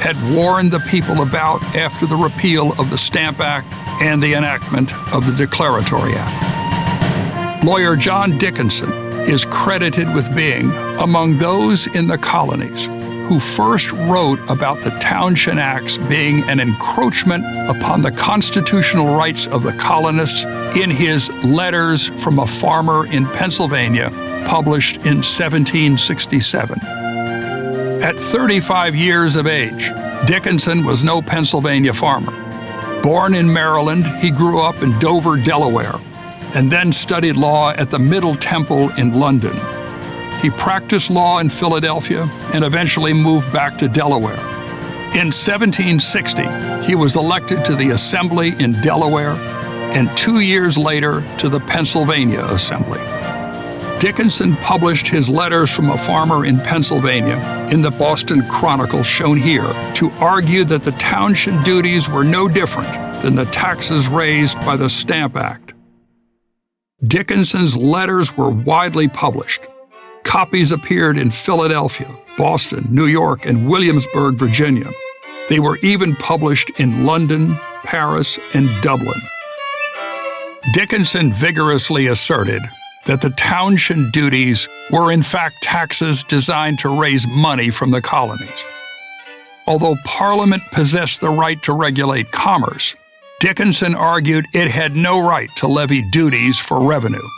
had warned the people about after the repeal of the Stamp Act and the enactment of the Declaratory Act. Lawyer John Dickinson is credited with being among those in the colonies who first wrote about the Townshend Acts being an encroachment upon the constitutional rights of the colonists in his Letters from a Farmer in Pennsylvania, published in 1767. At 35 years of age, Dickinson was no Pennsylvania farmer. Born in Maryland, he grew up in Dover, Delaware, and then studied law at the Middle Temple in London. He practiced law in Philadelphia and eventually moved back to Delaware. In 1760, he was elected to the Assembly in Delaware and 2 years later to the Pennsylvania Assembly. Dickinson published his Letters from a Farmer in Pennsylvania in the Boston Chronicle, shown here, to argue that the Townshend duties were no different than the taxes raised by the Stamp Act. Dickinson's letters were widely published. Copies appeared in Philadelphia, Boston, New York, and Williamsburg, Virginia. They were even published in London, Paris, and Dublin. Dickinson vigorously asserted that the Townshend duties were in fact taxes designed to raise money from the colonies. Although Parliament possessed the right to regulate commerce, Dickinson argued it had no right to levy duties for revenue.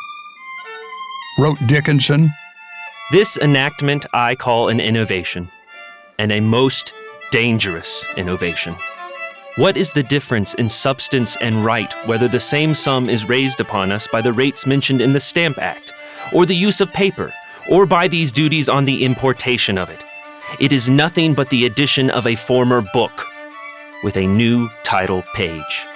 Wrote Dickinson, "This enactment I call an innovation, and a most dangerous innovation. What is the difference in substance and right whether the same sum is raised upon us by the rates mentioned in the Stamp Act, or the use of paper, or by these duties on the importation of it? It is nothing but the addition of a former book, with a new title page."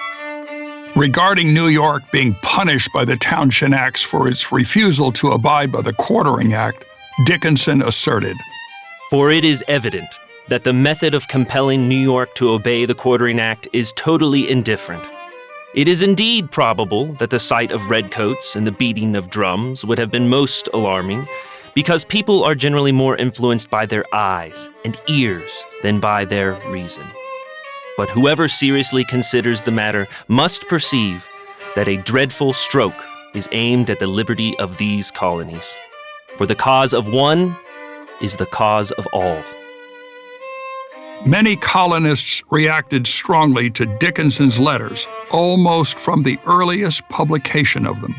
Regarding New York being punished by the Townshend Acts for its refusal to abide by the Quartering Act, Dickinson asserted, "For it is evident that the method of compelling New York to obey the Quartering Act is totally indifferent. It is indeed probable that the sight of redcoats and the beating of drums would have been most alarming, because people are generally more influenced by their eyes and ears than by their reason. But whoever seriously considers the matter must perceive that a dreadful stroke is aimed at the liberty of these colonies. For the cause of one is the cause of all. Many colonists reacted strongly to Dickinson's letters, almost from the earliest publication of them.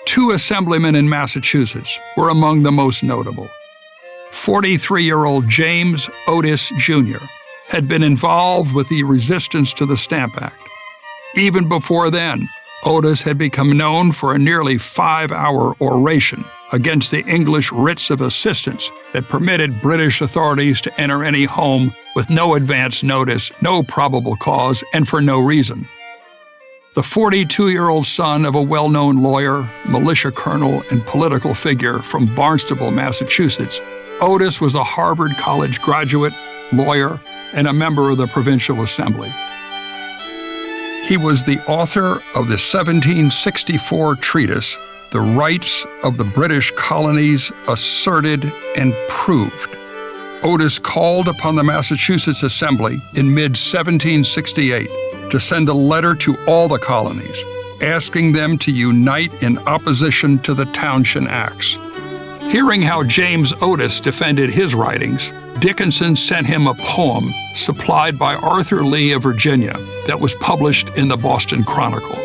2 assemblymen in Massachusetts were among the most notable. 43-year-old James Otis, Jr. had been involved with the resistance to the Stamp Act. Even before then, Otis had become known for a nearly 5-hour oration against the English writs of assistance that permitted British authorities to enter any home with no advance notice, no probable cause, and for no reason. The 42-year-old son of a well-known lawyer, militia colonel, and political figure from Barnstable, Massachusetts, Otis was a Harvard College graduate, lawyer, and a member of the Provincial Assembly. He was the author of the 1764 treatise, The Rights of the British Colonies Asserted and Proved. Otis called upon the Massachusetts Assembly in mid-1768 to send a letter to all the colonies, asking them to unite in opposition to the Townshend Acts. Hearing how James Otis defended his writings, Dickinson sent him a poem supplied by Arthur Lee of Virginia that was published in the Boston Chronicle.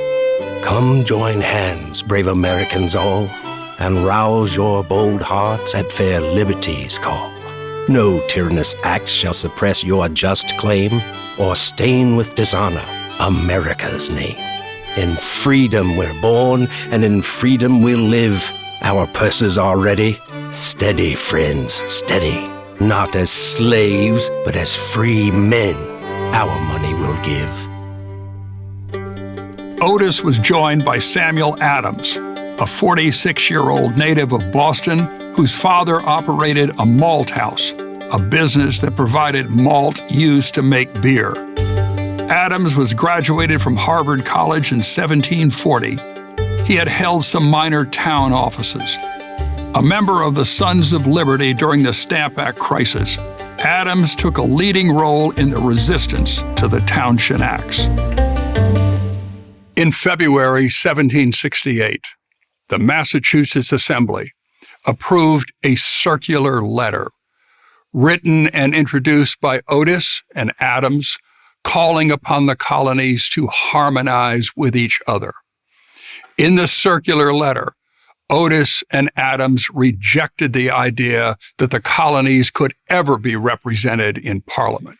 Come join hands, brave Americans all, and rouse your bold hearts at fair liberty's call. No tyrannous act shall suppress your just claim or stain with dishonor America's name. In freedom we're born, and in freedom we'll live. Our purses are ready. Steady, friends, steady. Not as slaves, but as free men, our money will give. Otis was joined by Samuel Adams, a 46-year-old native of Boston whose father operated a malt house, a business that provided malt used to make beer. Adams was graduated from Harvard College in 1740. He had held some minor town offices. A member of the Sons of Liberty during the Stamp Act crisis, Adams took a leading role in the resistance to the Townshend Acts. In February 1768, the Massachusetts Assembly approved a circular letter written and introduced by Otis and Adams, calling upon the colonies to harmonize with each other. In the circular letter, Otis and Adams rejected the idea that the colonies could ever be represented in Parliament,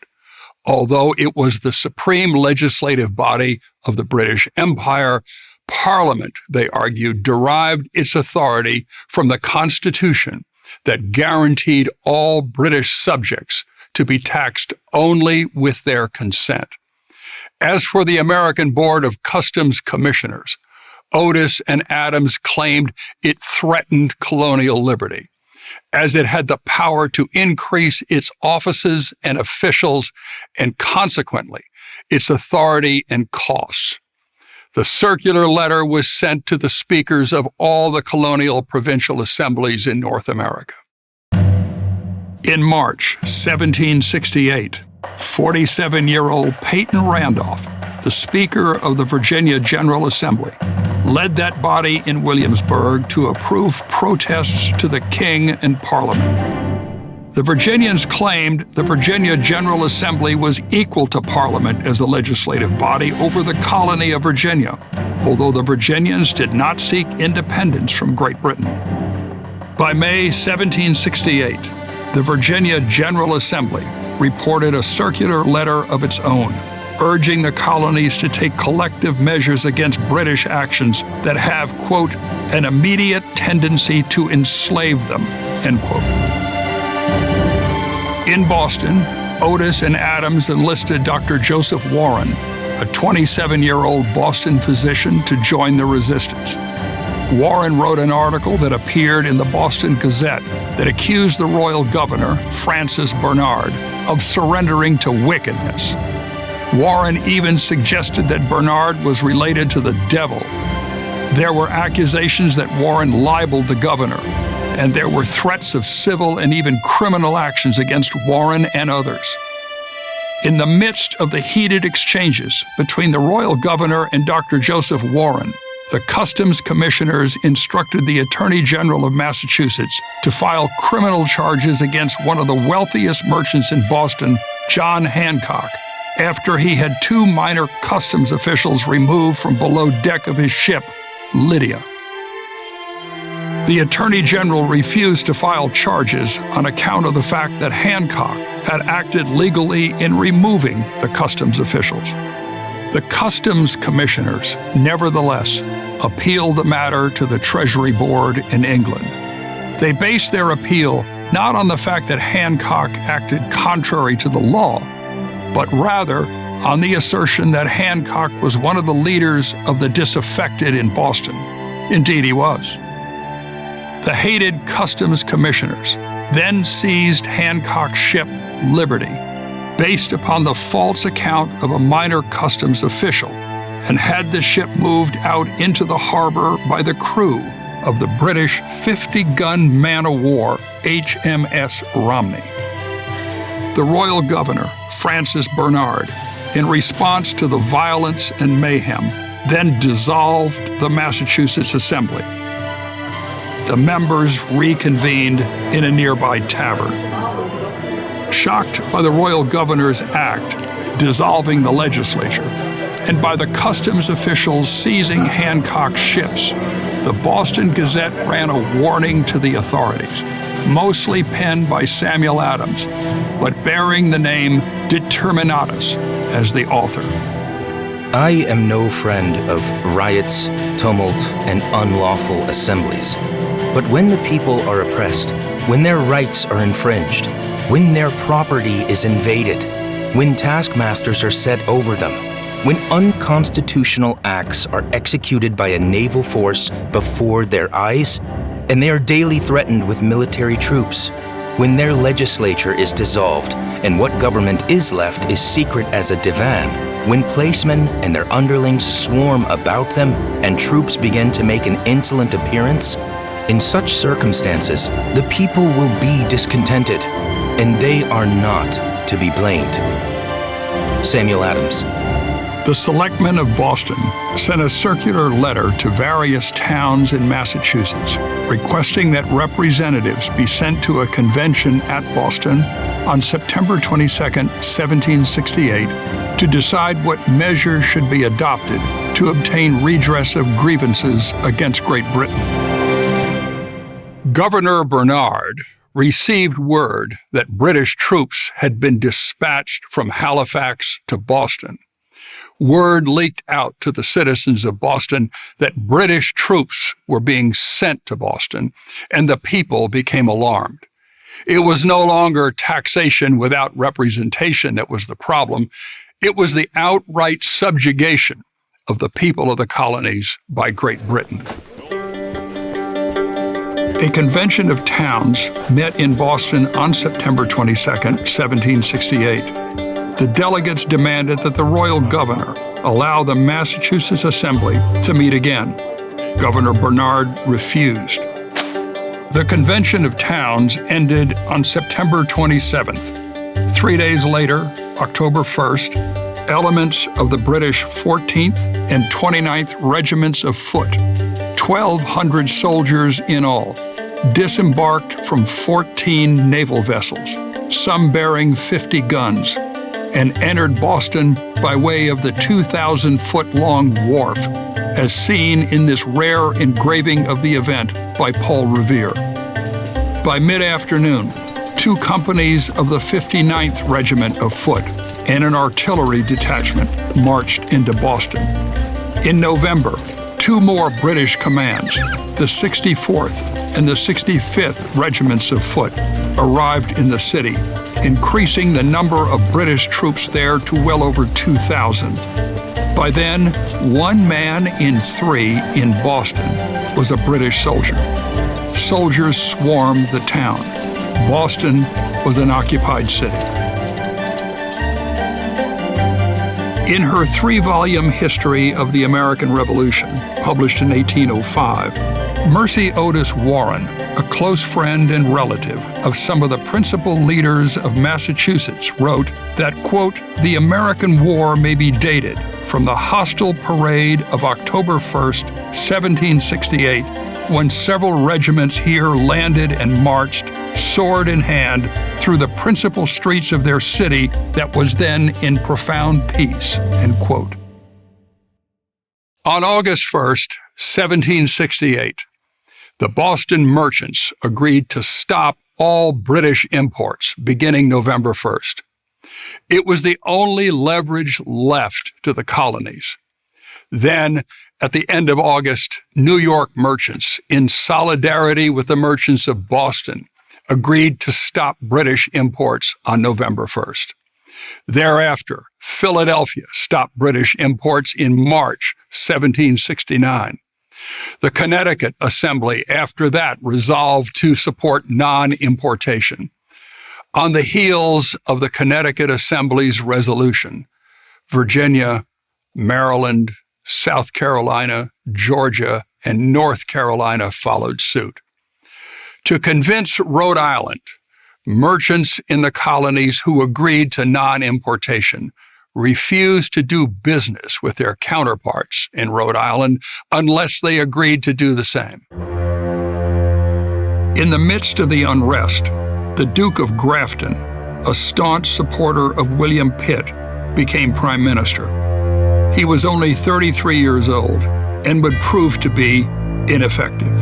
although it was the supreme legislative body of the British Empire. Parliament, they argued, derived its authority from the Constitution that guaranteed all British subjects to be taxed only with their consent. As for the American Board of Customs Commissioners, Otis and Adams claimed it threatened colonial liberty, as it had the power to increase its offices and officials and consequently its authority and costs. The circular letter was sent to the speakers of all the colonial provincial assemblies in North America. In March 1768, 47-year-old Peyton Randolph, the Speaker of the Virginia General Assembly, led that body in Williamsburg to approve protests to the King and Parliament. The Virginians claimed the Virginia General Assembly was equal to Parliament as a legislative body over the colony of Virginia, although the Virginians did not seek independence from Great Britain. By May 1768, the Virginia General Assembly reported a circular letter of its own, urging the colonies to take collective measures against British actions that have, quote, an immediate tendency to enslave them, end quote. In Boston, Otis and Adams enlisted Dr. Joseph Warren, a 27-year-old Boston physician, to join the resistance. Warren wrote an article that appeared in the Boston Gazette that accused the royal governor, Francis Bernard, of surrendering to wickedness. Warren even suggested that Bernard was related to the devil. There were accusations that Warren libeled the governor and there were threats of civil and even criminal actions against Warren and others. In the midst of the heated exchanges between the royal governor and Dr. Joseph Warren, the customs commissioners instructed the Attorney General of Massachusetts to file criminal charges against one of the wealthiest merchants in Boston, John Hancock, after he had 2 minor customs officials removed from below deck of his ship, Lydia. The Attorney General refused to file charges on account of the fact that Hancock had acted legally in removing the customs officials. The customs commissioners, nevertheless, appealed the matter to the Treasury Board in England. They based their appeal not on the fact that Hancock acted contrary to the law, but rather on the assertion that Hancock was one of the leaders of the disaffected in Boston. Indeed, he was. The hated customs commissioners then seized Hancock's ship, Liberty, based upon the false account of a minor customs official, and had the ship moved out into the harbor by the crew of the British 50-gun man-of-war HMS Romney. The royal governor, Francis Bernard, in response to the violence and mayhem, then dissolved the Massachusetts Assembly. The members reconvened in a nearby tavern. Shocked by the royal governor's act dissolving the legislature, and by the customs officials seizing Hancock's ships, the Boston Gazette ran a warning to the authorities, mostly penned by Samuel Adams, but bearing the name Determinatus as the author. I am no friend of riots, tumult, and unlawful assemblies. But when the people are oppressed, when their rights are infringed, when their property is invaded, when taskmasters are set over them, when unconstitutional acts are executed by a naval force before their eyes, and they are daily threatened with military troops, when their legislature is dissolved and what government is left is secret as a divan, when placemen and their underlings swarm about them and troops begin to make an insolent appearance, in such circumstances, the people will be discontented, and they are not to be blamed. Samuel Adams. The selectmen of Boston sent a circular letter to various towns in Massachusetts requesting that representatives be sent to a convention at Boston on September 22, 1768, to decide what measures should be adopted to obtain redress of grievances against Great Britain. Governor Bernard received word that British troops had been dispatched from Halifax to Boston. Word leaked out to the citizens of Boston that British troops were being sent to Boston, and the people became alarmed. It was no longer taxation without representation that was the problem. It was the outright subjugation of the people of the colonies by Great Britain. A convention of towns met in Boston on September 22, 1768. The delegates demanded that the royal governor allow the Massachusetts Assembly to meet again. Governor Bernard refused. The convention of towns ended on September 27th. 3 days later, October 1st, elements of the British 14th and 29th Regiments of Foot, 1,200 soldiers in all, disembarked from 14 naval vessels, some bearing 50 guns, and entered Boston by way of the 2,000-foot-long wharf, as seen in this rare engraving of the event by Paul Revere. By mid-afternoon, 2 companies of the 59th Regiment of Foot and an artillery detachment marched into Boston. In November, 2 more British commands, the 64th and the 65th Regiments of Foot, arrived in the city, increasing the number of British troops there to well over 2,000. By then, 1 man in 3 in Boston was a British soldier. Soldiers swarmed the town. Boston was an occupied city. In her 3-volume history of the American Revolution, published in 1805, Mercy Otis Warren a close friend and relative of some of the principal leaders of Massachusetts, wrote that, quote, "The American War may be dated from the hostile parade of October 1st, 1768, when several regiments here landed and marched, sword in hand, through the principal streets of their city that was then in profound peace," end quote. On August 1st, 1768, the Boston merchants agreed to stop all British imports beginning November 1st. It was the only leverage left to the colonies. Then, at the end of August, New York merchants, in solidarity with the merchants of Boston, agreed to stop British imports on November 1st. Thereafter, Philadelphia stopped British imports in March 1769. The Connecticut Assembly, after that, resolved to support non-importation. On the heels of the Connecticut Assembly's resolution, Virginia, Maryland, South Carolina, Georgia, and North Carolina followed suit. To convince Rhode Island, merchants in the colonies who agreed to non-importation refused to do business with their counterparts in Rhode Island unless they agreed to do the same. In the midst of the unrest, the Duke of Grafton, a staunch supporter of William Pitt, became Prime Minister. He was only 33 years old and would prove to be ineffective.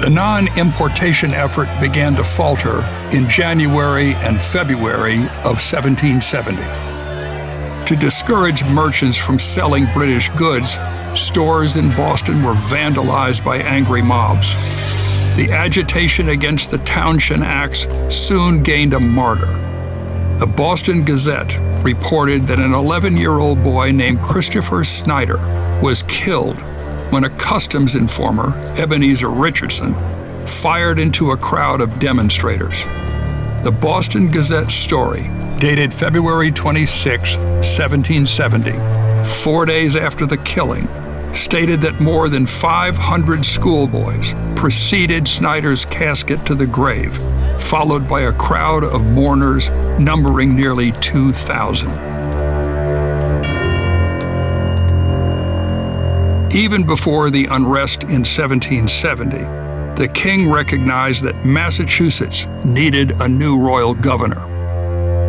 The non-importation effort began to falter in January and February of 1770. To discourage merchants from selling British goods, stores in Boston were vandalized by angry mobs. The agitation against the Townshend Acts soon gained a martyr. The Boston Gazette reported that an 11-year-old boy named Christopher Snyder was killed when a customs informer, Ebenezer Richardson, fired into a crowd of demonstrators. The Boston Gazette story, dated February 26, 1770, 4 days after the killing, stated that more than 500 schoolboys preceded Snyder's casket to the grave, followed by a crowd of mourners numbering nearly 2,000. Even before the unrest in 1770, the king recognized that Massachusetts needed a new royal governor.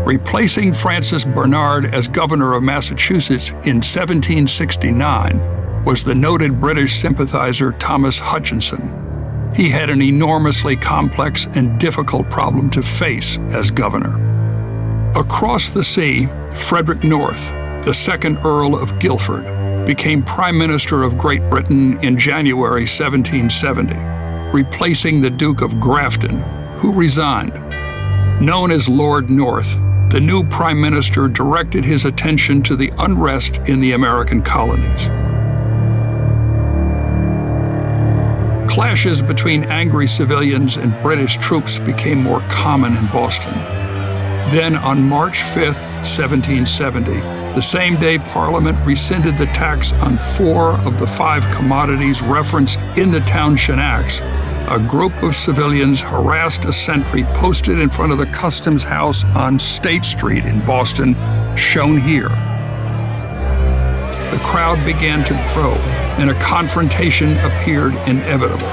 Replacing Francis Bernard as governor of Massachusetts in 1769 was the noted British sympathizer Thomas Hutchinson. He had an enormously complex and difficult problem to face as governor. Across the sea, Frederick North, the second Earl of Guilford, became Prime Minister of Great Britain in January 1770, replacing the Duke of Grafton, who resigned. Known as Lord North, the new Prime Minister directed his attention to the unrest in the American colonies. Clashes between angry civilians and British troops became more common in Boston. Then, on March 5, 1770, the same day Parliament rescinded the tax on 4 of the 5 commodities referenced in the Townshend Acts, a group of civilians harassed a sentry posted in front of the Customs House on State Street in Boston, shown here. The crowd began to grow, and a confrontation appeared inevitable.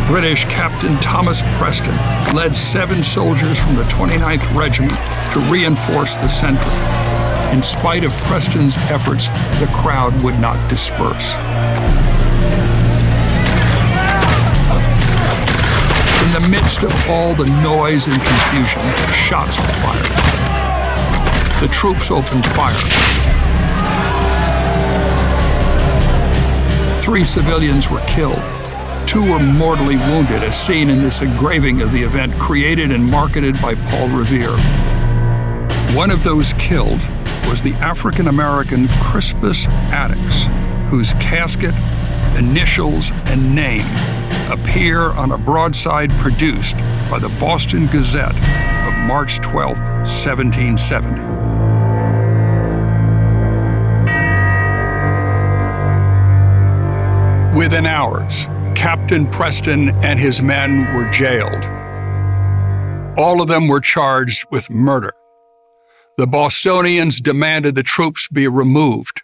British Captain Thomas Preston led 7 soldiers from the 29th Regiment to reinforce the sentry. In spite of Preston's efforts, the crowd would not disperse. In the midst of all the noise and confusion, shots were fired. The troops opened fire. 3 civilians were killed. 2 were mortally wounded, as seen in this engraving of the event created and marketed by Paul Revere. One of those killed was the African-American Crispus Attucks, whose casket, initials, and name appear on a broadside produced by the Boston Gazette of March 12, 1770. Within hours, Captain Preston and his men were jailed. All of them were charged with murder. The Bostonians demanded the troops be removed.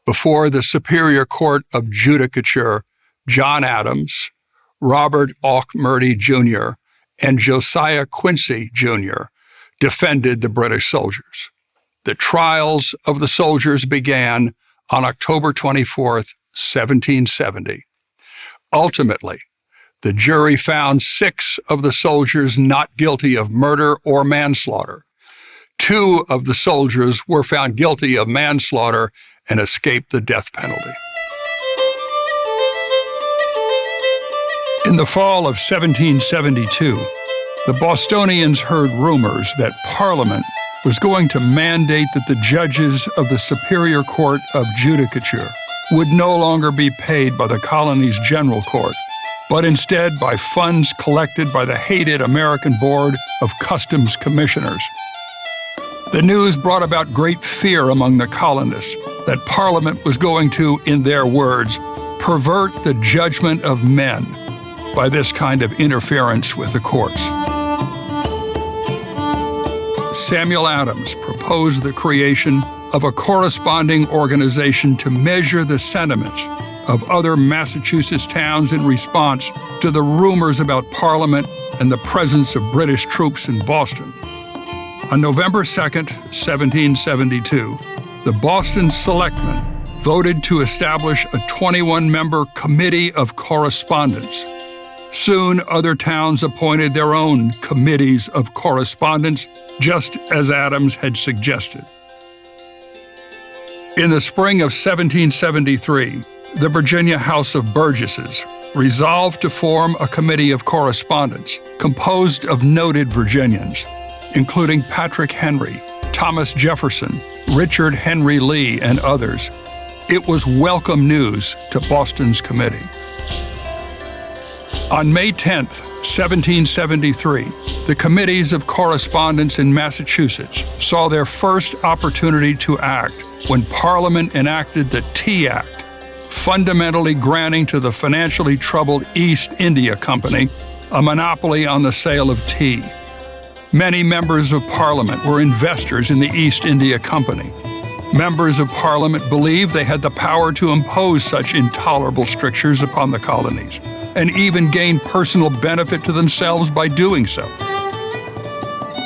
Before the Superior Court of Judicature, John Adams, Robert Auchmuty Jr., and Josiah Quincy Jr. defended the British soldiers. The trials of the soldiers began on October 24th, 1770. Ultimately, the jury found 6 of the soldiers not guilty of murder or manslaughter. 2 of the soldiers were found guilty of manslaughter and escaped the death penalty. In the fall of 1772, the Bostonians heard rumors that Parliament was going to mandate that the judges of the Superior Court of Judicature would no longer be paid by the colony's General Court, but instead by funds collected by the hated American Board of Customs Commissioners. The news brought about great fear among the colonists that Parliament was going to, in their words, pervert the judgment of men by this kind of interference with the courts. Samuel Adams proposed the creation of a corresponding organization to measure the sentiments of other Massachusetts towns in response to the rumors about Parliament and the presence of British troops in Boston. On November 2nd, 1772, the Boston Selectmen voted to establish a 21-member Committee of Correspondence. Soon, other towns appointed their own committees of correspondence, just as Adams had suggested. In the spring of 1773, the Virginia House of Burgesses resolved to form a committee of correspondence composed of noted Virginians, including Patrick Henry, Thomas Jefferson, Richard Henry Lee, and others. It was welcome news to Boston's committee. On May 10, 1773, the committees of correspondence in Massachusetts saw their first opportunity to act when Parliament enacted the Tea Act, fundamentally granting to the financially troubled East India Company a monopoly on the sale of tea. Many members of Parliament were investors in the East India Company. Members of Parliament believed they had the power to impose such intolerable strictures upon the colonies, and even gain personal benefit to themselves by doing so.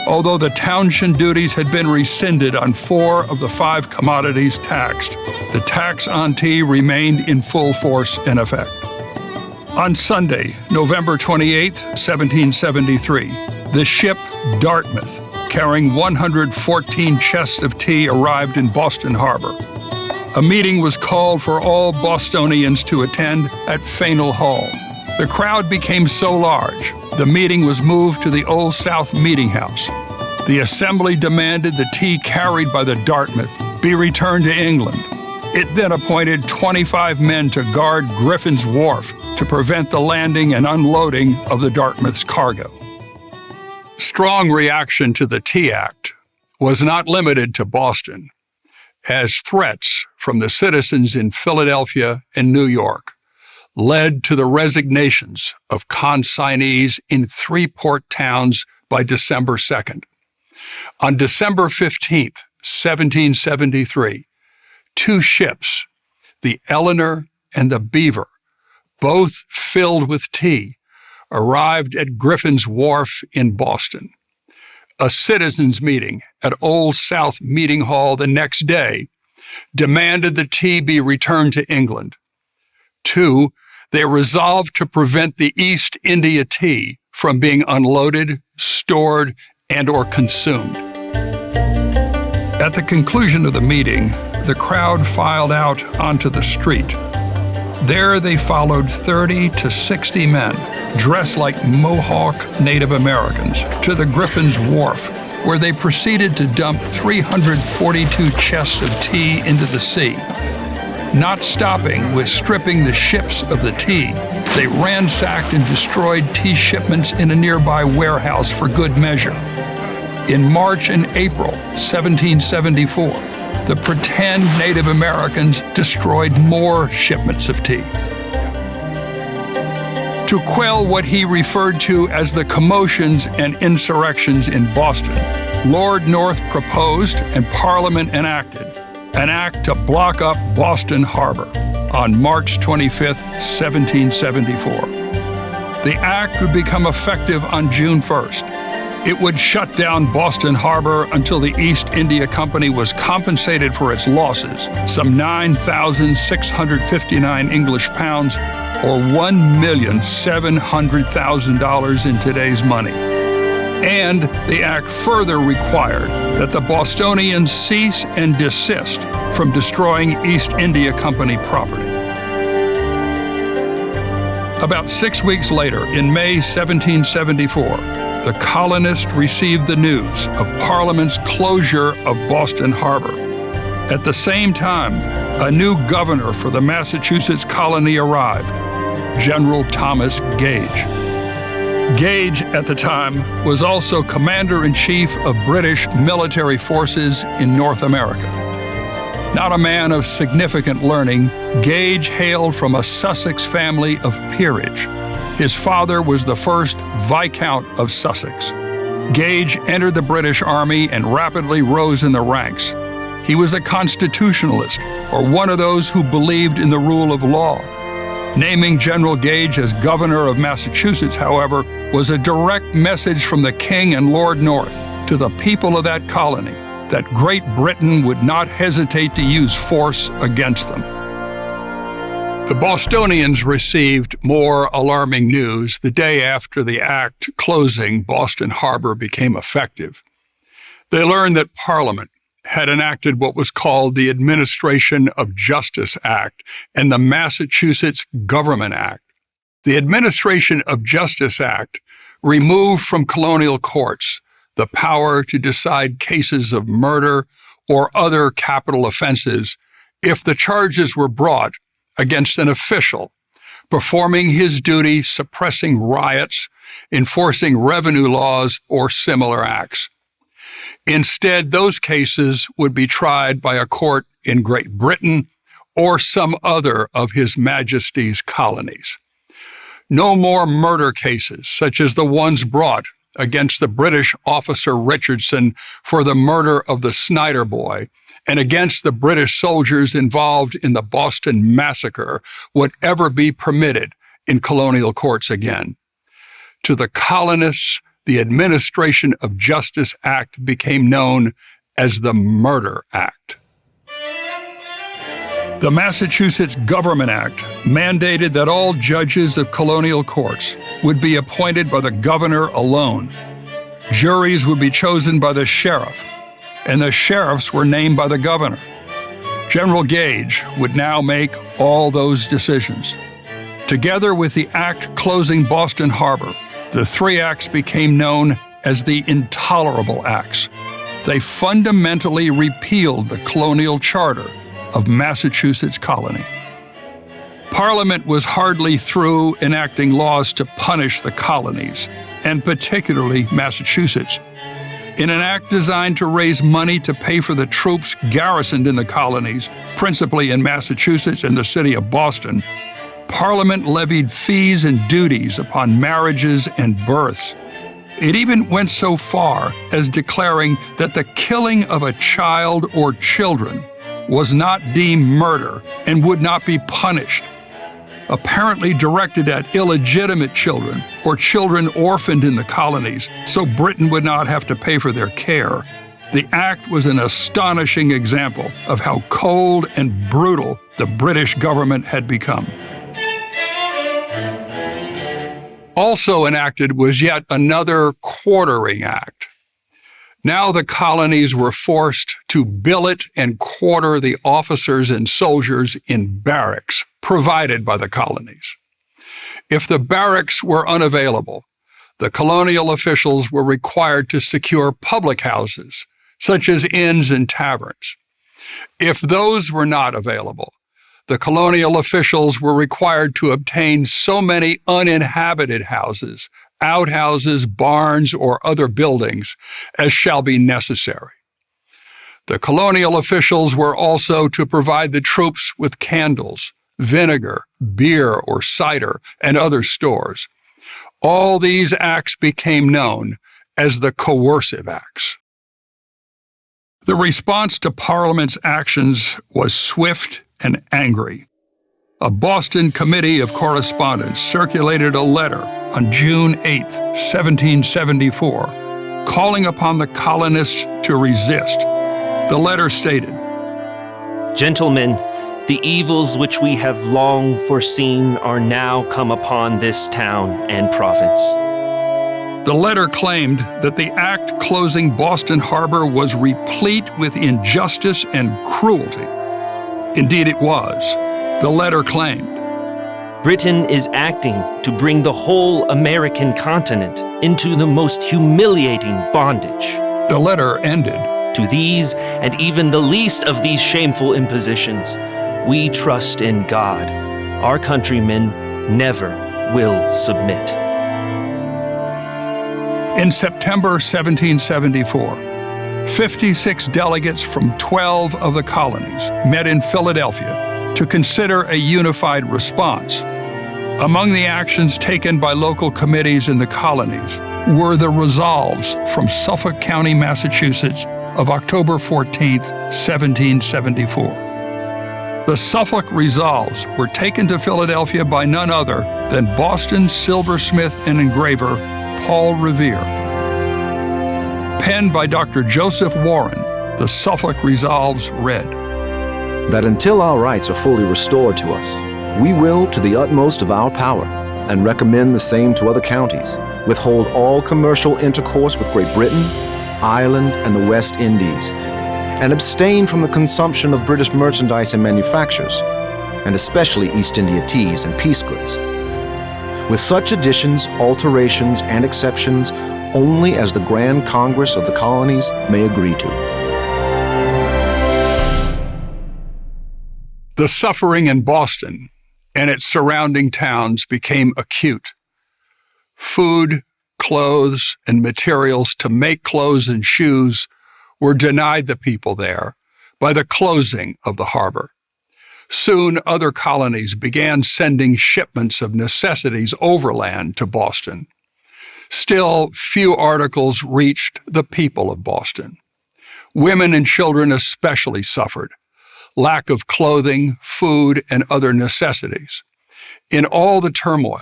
Although the Townshend duties had been rescinded on 4 of the 5 commodities taxed, the tax on tea remained in full force and effect. On Sunday, November 28, 1773, the ship Dartmouth, carrying 114 chests of tea, arrived in Boston Harbor. A meeting was called for all Bostonians to attend at Faneuil Hall. The crowd became so large, the meeting was moved to the Old South Meeting House. The assembly demanded the tea carried by the Dartmouth be returned to England. It then appointed 25 men to guard Griffin's Wharf to prevent the landing and unloading of the Dartmouth's cargo. Strong reaction to the Tea Act was not limited to Boston, as threats from the citizens in Philadelphia and New York led to the resignations of consignees in 3 port towns by December 2nd. On December 15th, 1773, 2 ships, the Eleanor and the Beaver, both filled with tea, arrived at Griffin's Wharf in Boston. A citizens' meeting at Old South Meeting Hall the next day demanded the tea be returned to England. 2, they resolved to prevent the East India tea from being unloaded, stored, and/or consumed. At the conclusion of the meeting, the crowd filed out onto the street. There they followed 30 to 60 men, dressed like Mohawk Native Americans, to the Griffin's Wharf, where they proceeded to dump 342 chests of tea into the sea. Not stopping with stripping the ships of the tea, they ransacked and destroyed tea shipments in a nearby warehouse for good measure. In March and April 1774, the pretend Native Americans destroyed more shipments of tea. to quell what he referred to as the commotions and insurrections in Boston. Lord North proposed and Parliament enacted an act to block up Boston Harbor on March 25, 1774. The act would become effective on June 1st. It would shut down Boston Harbor until the East India Company was compensated for its losses, some 9,659 English pounds, or $1,700,000 in today's money. And the act further required that the Bostonians cease and desist from destroying East India Company property. About 6 weeks later, in May 1774, the colonists received the news of Parliament's closure of Boston Harbor. At the same time, a new governor for the Massachusetts colony arrived, General Thomas Gage. Gage, at the time, was also Commander-in-Chief of British military forces in North America. Not a man of significant learning, Gage hailed from a Sussex family of peerage. His father was the first Viscount of Sussex. Gage entered the British Army and rapidly rose in the ranks. He was a constitutionalist, or one of those who believed in the rule of law. Naming General Gage as governor of Massachusetts, however, was a direct message from the King and Lord North to the people of that colony that Great Britain would not hesitate to use force against them. The Bostonians received more alarming news the day after the act closing Boston Harbor became effective. They learned that Parliament had enacted what was called the Administration of Justice Act and the Massachusetts Government Act. The Administration of Justice Act removed from colonial courts the power to decide cases of murder or other capital offenses if the charges were brought against an official performing his duty suppressing riots, enforcing revenue laws, or similar acts. Instead, those cases would be tried by a court in Great Britain or some other of His Majesty's colonies. No more murder cases, such as the ones brought against the British officer Richardson for the murder of the Snyder boy, and against the British soldiers involved in the Boston Massacre, would ever be permitted in colonial courts again. To the colonists, the Administration of Justice Act became known as the Murder Act. The Massachusetts Government Act mandated that all judges of colonial courts would be appointed by the governor alone. Juries would be chosen by the sheriff, and the sheriffs were named by the governor. General Gage would now make all those decisions. Together with the act closing Boston Harbor, the three acts became known as the Intolerable Acts. They fundamentally repealed the colonial charter of Massachusetts colony. Parliament was hardly through enacting laws to punish the colonies, and particularly Massachusetts. In an act designed to raise money to pay for the troops garrisoned in the colonies, principally in Massachusetts and the city of Boston, Parliament levied fees and duties upon marriages and births. It even went so far as declaring that the killing of a child or children was not deemed murder and would not be punished. Apparently directed at illegitimate children or children orphaned in the colonies, so Britain would not have to pay for their care. The act was an astonishing example of how cold and brutal the British government had become. Also enacted was yet another quartering act. Now the colonies were forced to billet and quarter the officers and soldiers in barracks provided by the colonies. If the barracks were unavailable, the colonial officials were required to secure public houses, such as inns and taverns. If those were not available, the colonial officials were required to obtain so many uninhabited houses, outhouses, barns, or other buildings as shall be necessary. The colonial officials were also to provide the troops with candles, vinegar, beer or cider, and other stores. All these acts became known as the Coercive Acts. The response to Parliament's actions was swift and angry. A Boston Committee of Correspondence circulated a letter on June 8, 1774, calling upon the colonists to resist. The letter stated, "Gentlemen, the evils which we have long foreseen are now come upon this town and province." The letter claimed that the act closing Boston Harbor was replete with injustice and cruelty. Indeed, it was. The letter claimed, "Britain is acting to bring the whole American continent into the most humiliating bondage. The letter ended, To these, and even the least of these shameful impositions, we trust in God. Our countrymen never will submit." In September 1774, 56 delegates from 12 of the colonies met in Philadelphia to consider a unified response. Among the actions taken by local committees in the colonies were the resolves from Suffolk County, Massachusetts, of October 14, 1774. The Suffolk resolves were taken to Philadelphia by none other than Boston silversmith and engraver Paul Revere. Penned by Dr. Joseph Warren, the Suffolk resolves read, That until our rights are fully restored to us, we will, to the utmost of our power, and recommend the same to other counties, withhold all commercial intercourse with Great Britain, Ireland, and the West Indies, and abstain from the consumption of British merchandise and manufactures, and especially East India teas and peace goods, with such additions, alterations, and exceptions only as the Grand Congress of the Colonies may agree to. The suffering in Boston and its surrounding towns became acute. Food, clothes, and materials to make clothes and shoes were denied the people there by the closing of the harbor. Soon, other colonies began sending shipments of necessities overland to Boston. Still, few articles reached the people of Boston. Women and children especially suffered. Lack of clothing, food, and other necessities. In all the turmoil,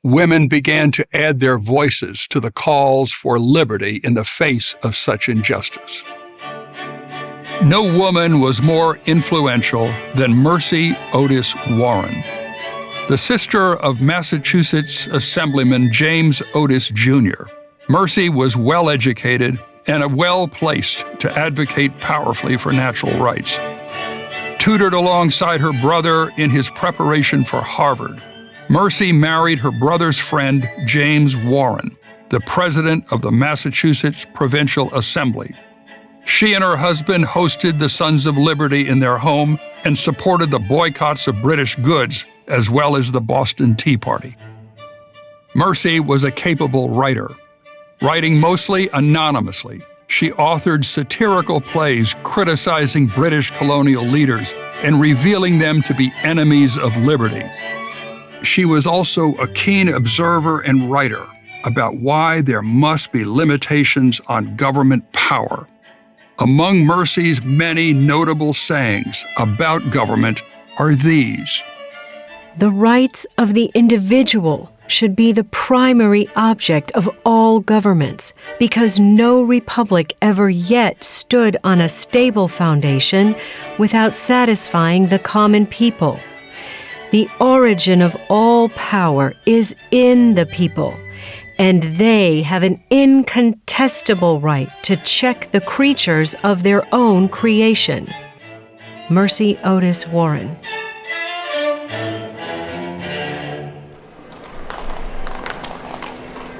women began to add their voices to the calls for liberty in the face of such injustice. No woman was more influential than Mercy Otis Warren, the sister of Massachusetts Assemblyman James Otis Jr. Mercy was well-educated and well-placed to advocate powerfully for natural rights. Tutored alongside her brother in his preparation for Harvard, Mercy married her brother's friend, James Warren, the president of the Massachusetts Provincial Assembly. She and her husband hosted the Sons of Liberty in their home and supported the boycotts of British goods, as well as the Boston Tea Party. Mercy was a capable writer. Writing mostly anonymously, she authored satirical plays criticizing British colonial leaders and revealing them to be enemies of liberty. She was also a keen observer and writer about why there must be limitations on government power. Among Mercy's many notable sayings about government are these. The rights of the individual should be the primary object of all governments, because no republic ever yet stood on a stable foundation without satisfying the common people. The origin of all power is in the people, and they have an incontestable right to check the creatures of their own creation. Mercy Otis Warren.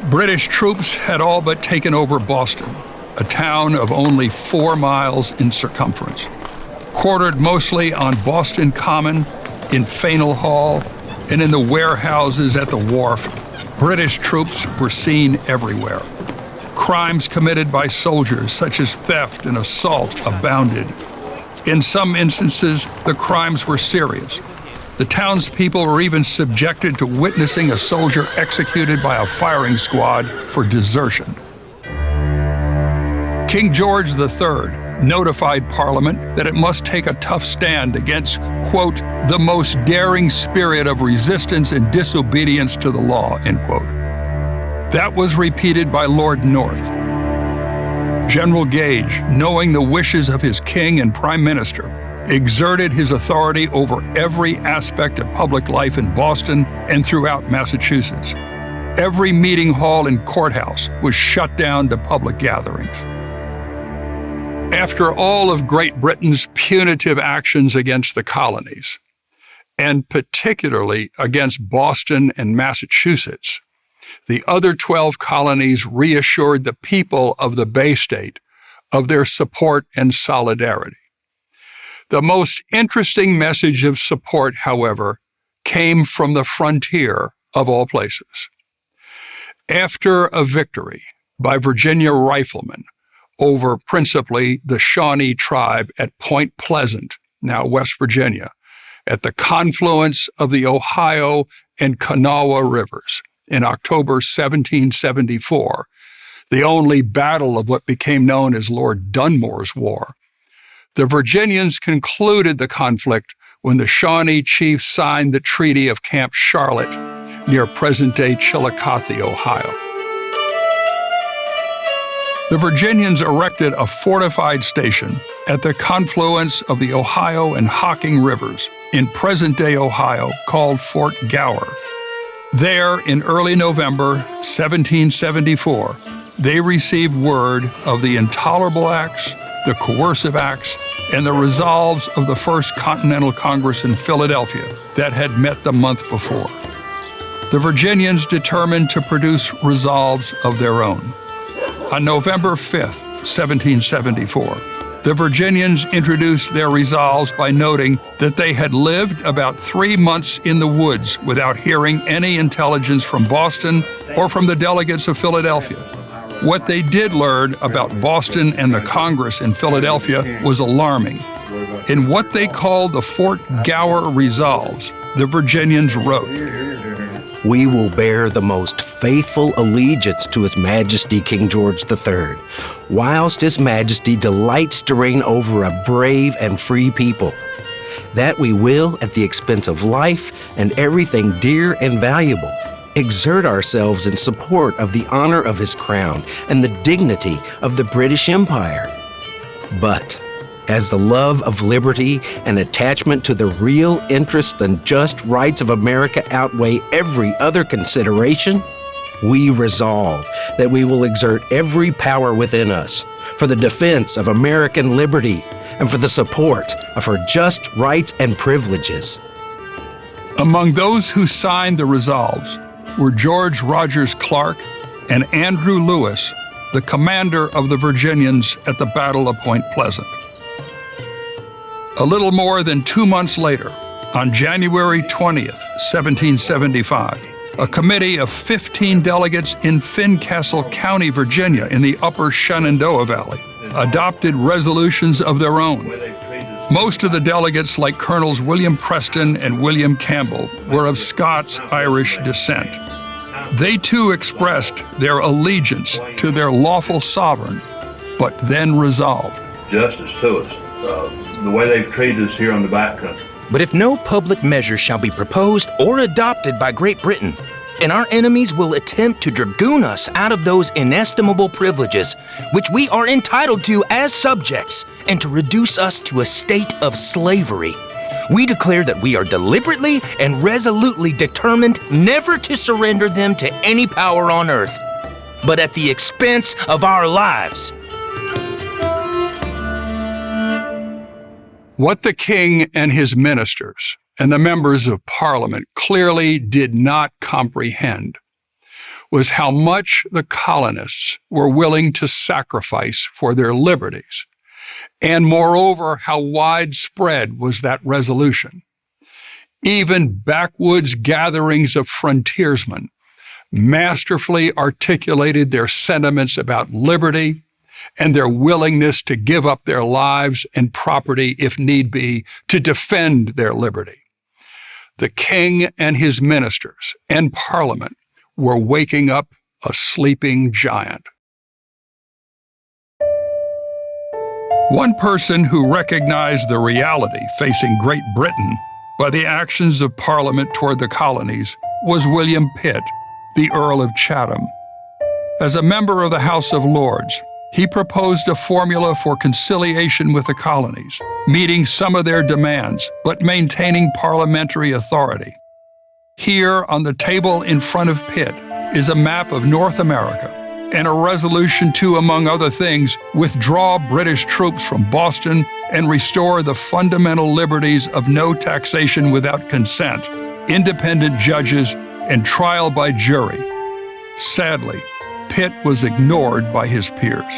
British troops had all but taken over Boston, a town of only 4 miles in circumference. Quartered mostly on Boston Common, in Faneuil Hall, and in the warehouses at the wharf, British troops were seen everywhere. Crimes committed by soldiers, such as theft and assault, abounded. In some instances, the crimes were serious. The townspeople were even subjected to witnessing a soldier executed by a firing squad for desertion. King George III notified Parliament that it must take a tough stand against, quote, the most daring spirit of resistance and disobedience to the law, end quote. That was repeated by Lord North. General Gage, knowing the wishes of his king and prime minister, exerted his authority over every aspect of public life in Boston and throughout Massachusetts. Every meeting hall and courthouse was shut down to public gatherings. After all of Great Britain's punitive actions against the colonies, and particularly against Boston and Massachusetts, the other 12 colonies reassured the people of the Bay State of their support and solidarity. The most interesting message of support, however, came from the frontier of all places. After a victory by Virginia riflemen over principally the Shawnee tribe at Point Pleasant, now West Virginia, at the confluence of the Ohio and Kanawha rivers in October 1774, the only battle of what became known as Lord Dunmore's War, the Virginians concluded the conflict when the Shawnee chiefs signed the Treaty of Camp Charlotte near present-day Chillicothe, Ohio. The Virginians erected a fortified station at the confluence of the Ohio and Hocking rivers in present-day Ohio called Fort Gower. There, in early November 1774, they received word of the Intolerable Acts, the Coercive Acts, and the resolves of the First Continental Congress in Philadelphia that had met the month before. The Virginians determined to produce resolves of their own. On November 5th, 1774, the Virginians introduced their resolves by noting that they had lived about 3 months in the woods without hearing any intelligence from Boston or from the delegates of Philadelphia. What they did learn about Boston and the Congress in Philadelphia was alarming. In what they called the Fort Gower Resolves, the Virginians wrote, "We will bear the most faithful allegiance to His Majesty King George III, whilst His Majesty delights to reign over a brave and free people. That we will, at the expense of life and everything dear and valuable, exert ourselves in support of the honor of His crown and the dignity of the British Empire. But, as the love of liberty and attachment to the real interests and just rights of America outweigh every other consideration, we resolve that we will exert every power within us for the defense of American liberty and for the support of her just rights and privileges." Among those who signed the resolves were George Rogers Clark and Andrew Lewis, the commander of the Virginians at the Battle of Point Pleasant. A little more than 2 months later, on January 20th, 1775, a committee of 15 delegates in Fincastle County, Virginia, in the upper Shenandoah Valley, adopted resolutions of their own. Most of the delegates, like Colonels William Preston and William Campbell, were of Scots-Irish descent. They too expressed their allegiance to their lawful sovereign, but then resolved. Justice to us. The way they've treated us here on the backcountry. But if no public measure shall be proposed or adopted by Great Britain, and our enemies will attempt to dragoon us out of those inestimable privileges which we are entitled to as subjects, and to reduce us to a state of slavery, we declare that we are deliberately and resolutely determined never to surrender them to any power on earth, but at the expense of our lives. What the king and his ministers and the members of Parliament clearly did not comprehend was how much the colonists were willing to sacrifice for their liberties, and moreover, how widespread was that resolution. Even backwoods gatherings of frontiersmen masterfully articulated their sentiments about liberty and their willingness to give up their lives and property, if need be, to defend their liberty. The king and his ministers and Parliament were waking up a sleeping giant. One person who recognized the reality facing Great Britain by the actions of Parliament toward the colonies was William Pitt, the Earl of Chatham. As a member of the House of Lords, he proposed a formula for conciliation with the colonies, meeting some of their demands, but maintaining parliamentary authority. Here on the table in front of Pitt is a map of North America and a resolution to, among other things, withdraw British troops from Boston and restore the fundamental liberties of no taxation without consent, independent judges, and trial by jury. Sadly, Pitt was ignored by his peers.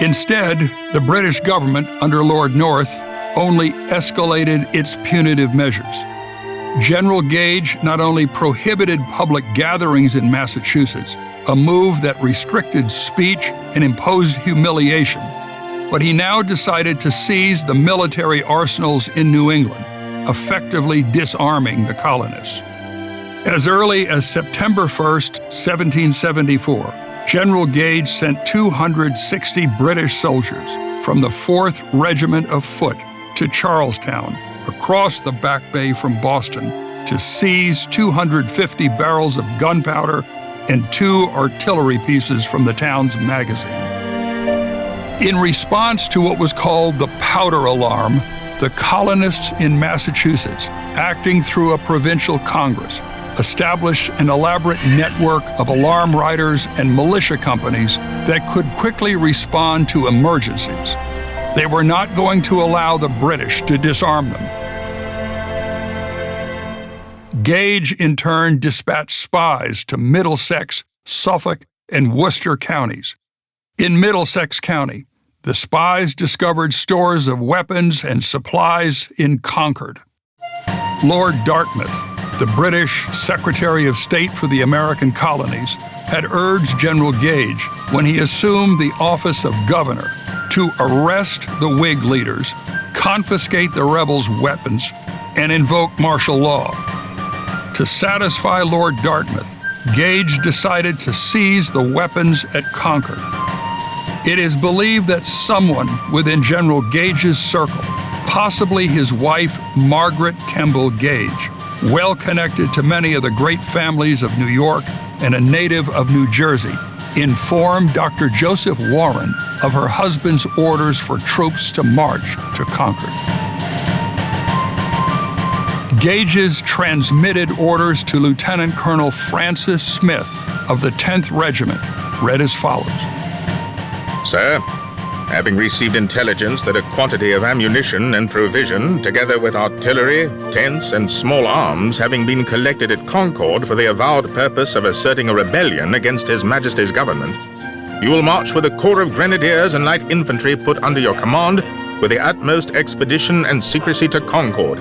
Instead, the British government under Lord North only escalated its punitive measures. General Gage not only prohibited public gatherings in Massachusetts, a move that restricted speech and imposed humiliation, but he now decided to seize the military arsenals in New England, effectively disarming the colonists. As early as September 1st, 1774, General Gage sent 260 British soldiers from the 4th Regiment of Foot to Charlestown, across the Back Bay from Boston, to seize 250 barrels of gunpowder and 2 artillery pieces from the town's magazine. In response to what was called the powder alarm, the colonists in Massachusetts, acting through a provincial congress, established an elaborate network of alarm riders and militia companies that could quickly respond to emergencies. They were not going to allow the British to disarm them. Gage, in turn, dispatched spies to Middlesex, Suffolk, and Worcester counties. In Middlesex County, the spies discovered stores of weapons and supplies in Concord. Lord Dartmouth, the British Secretary of State for the American Colonies, had urged General Gage, when he assumed the office of governor, to arrest the Whig leaders, confiscate the rebels' weapons, and invoke martial law. To satisfy Lord Dartmouth, Gage decided to seize the weapons at Concord. It is believed that someone within General Gage's circle, possibly his wife Margaret Kemble Gage, well connected to many of the great families of New York and a native of New Jersey, informed Dr. Joseph Warren of her husband's orders for troops to march to Concord. Gage's transmitted orders to Lieutenant Colonel Francis Smith of the 10th Regiment read as follows. Sir, having received intelligence that a quantity of ammunition and provision, together with artillery, tents, and small arms, having been collected at Concord for the avowed purpose of asserting a rebellion against His Majesty's government, you will march with a corps of grenadiers and light infantry put under your command with the utmost expedition and secrecy to Concord,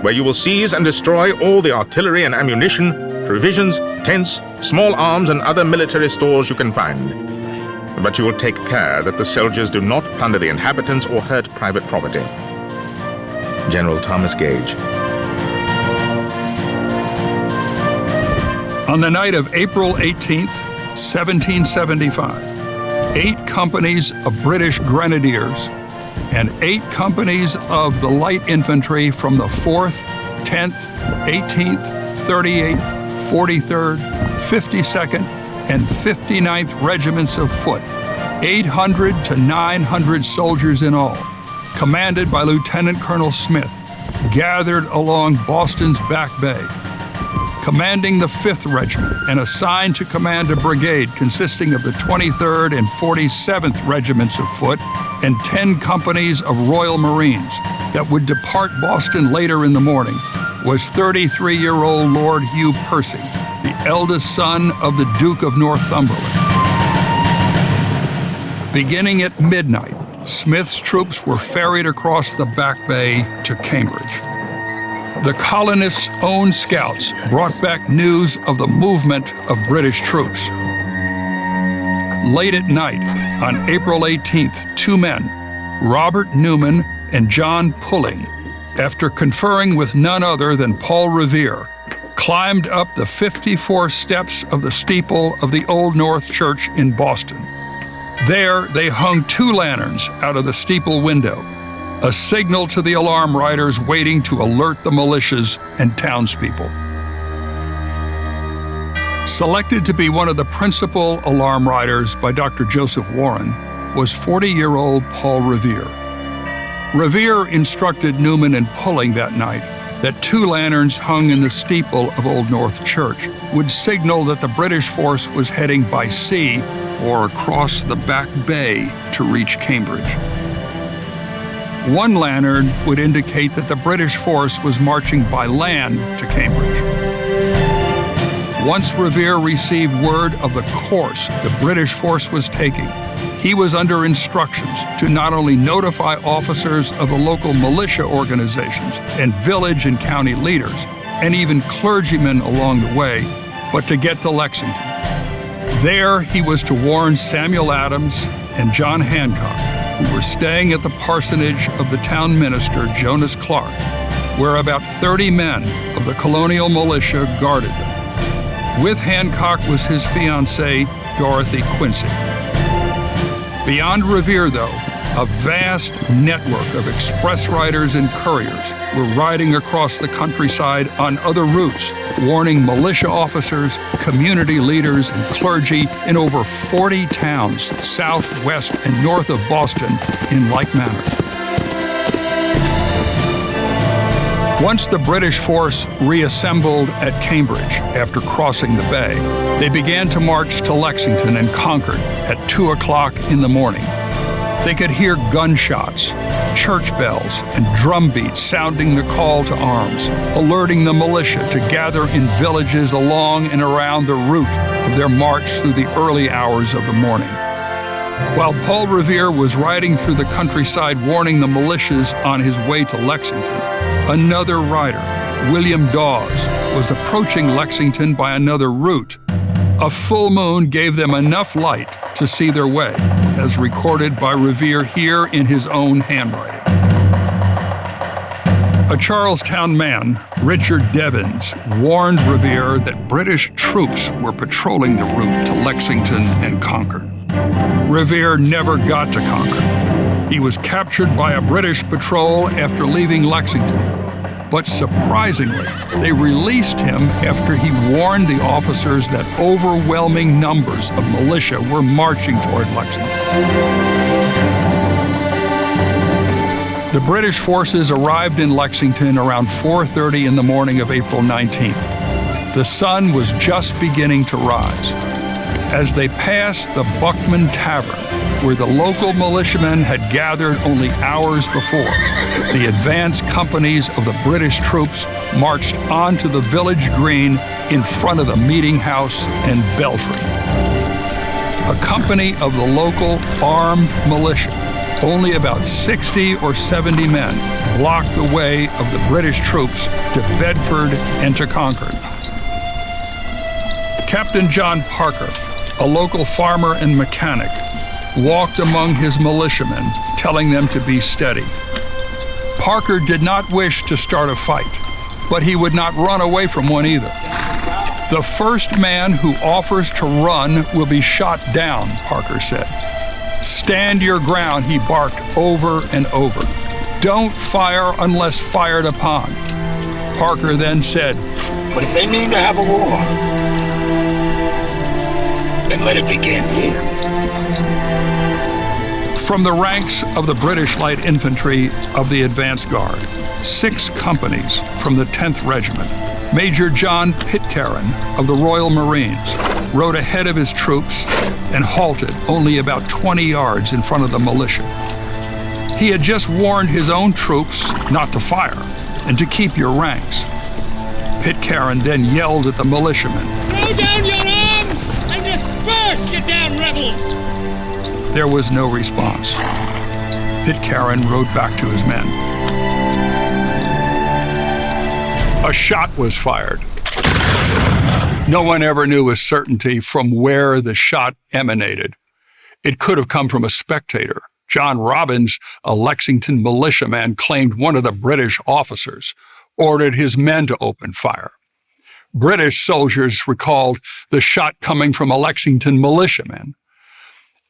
where you will seize and destroy all the artillery and ammunition, provisions, tents, small arms, and other military stores you can find. But you will take care that the soldiers do not plunder the inhabitants or hurt private property. General Thomas Gage. On the night of April 18th, 1775, 8 companies of British Grenadiers and 8 companies of the light infantry from the 4th, 10th, 18th, 38th, 43rd, 52nd, and 59th Regiments of Foot, 800 to 900 soldiers in all, commanded by Lieutenant Colonel Smith, gathered along Boston's Back Bay. Commanding the 5th Regiment and assigned to command a brigade consisting of the 23rd and 47th Regiments of Foot and 10 companies of Royal Marines that would depart Boston later in the morning, was 33-year-old Lord Hugh Percy, the eldest son of the Duke of Northumberland. Beginning at midnight, Smith's troops were ferried across the Back Bay to Cambridge. The colonists' own scouts brought back news of the movement of British troops. Late at night, on April 18th, 2 men, Robert Newman and John Pulling, after conferring with none other than Paul Revere, climbed up the 54 steps of the steeple of the Old North Church in Boston. There, they hung 2 lanterns out of the steeple window, a signal to the alarm riders waiting to alert the militias and townspeople. Selected to be one of the principal alarm riders by Dr. Joseph Warren was 40-year-old Paul Revere. Revere instructed Newman in pulling that night that 2 lanterns hung in the steeple of Old North Church would signal that the British force was heading by sea or across the back bay to reach Cambridge. 1 lantern would indicate that the British force was marching by land to Cambridge. Once Revere received word of the course the British force was taking, he was under instructions to not only notify officers of the local militia organizations and village and county leaders, and even clergymen along the way, but to get to Lexington. There, he was to warn Samuel Adams and John Hancock, who were staying at the parsonage of the town minister, Jonas Clark, where about 30 men of the Colonial militia guarded them. With Hancock was his fiancée, Dorothy Quincy. Beyond Revere, though, a vast network of express riders and couriers were riding across the countryside on other routes, warning militia officers, community leaders, and clergy in over 40 towns south, west, and north of Boston in like manner. Once the British force reassembled at Cambridge after crossing the bay, they began to march to Lexington and Concord at 2 o'clock in the morning. They could hear gunshots, church bells, and drum beats sounding the call to arms, alerting the militia to gather in villages along and around the route of their march through the early hours of the morning. While Paul Revere was riding through the countryside warning the militias on his way to Lexington, another rider, William Dawes, was approaching Lexington by another route. A full moon gave them enough light to see their way, as recorded by Revere here in his own handwriting. A Charlestown man, Richard Devens, warned Revere that British troops were patrolling the route to Lexington and Concord. Revere never got to Concord. He was captured by a British patrol after leaving Lexington. But surprisingly, they released him after he warned the officers that overwhelming numbers of militia were marching toward Lexington. The British forces arrived in Lexington around 4:30 in the morning of April 19th. The sun was just beginning to rise. As they passed the Buckman Tavern, where the local militiamen had gathered only hours before, the advance companies of the British troops marched onto the village green in front of the meeting house and belfry. A company of the local armed militia, only about 60 or 70 men, blocked the way of the British troops to Bedford and to Concord. Captain John Parker, a local farmer and mechanic, walked among his militiamen, telling them to be steady. Parker did not wish to start a fight, but he would not run away from one either. The first man who offers to run will be shot down, Parker said. Stand your ground, he barked over and over. Don't fire unless fired upon. Parker then said, "But if they mean to have a war, then let it begin here." From the ranks of the British Light Infantry of the Advance Guard, 6 companies from the 10th Regiment, Major John Pitcairn of the Royal Marines rode ahead of his troops and halted only about 20 yards in front of the militia. He had just warned his own troops not to fire and to keep your ranks. Pitcairn then yelled at the militiamen, "Throw down your arms and disperse, you damn rebels!" There was no response. Pitcairn rode back to his men. A shot was fired. No one ever knew with certainty from where the shot emanated. It could have come from a spectator, John Robbins, a Lexington militiaman, claimed one of the British officers ordered his men to open fire. British soldiers recalled the shot coming from a Lexington militiaman.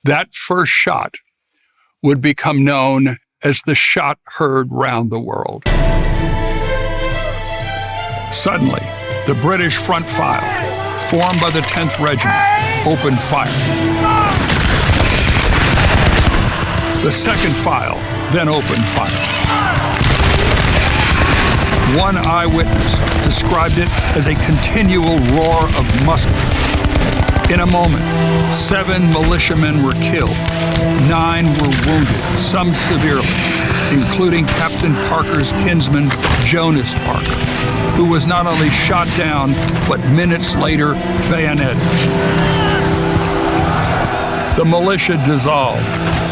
That first shot would become known as the shot heard round the world. Suddenly, the British front file, formed by the 10th Regiment, opened fire. The second file then opened fire. One eyewitness described it as a continual roar of musketry. In a moment, 7 militiamen were killed, 9 were wounded, some severely, including Captain Parker's kinsman, Jonas Parker, who was not only shot down, but minutes later, bayoneted. The militia dissolved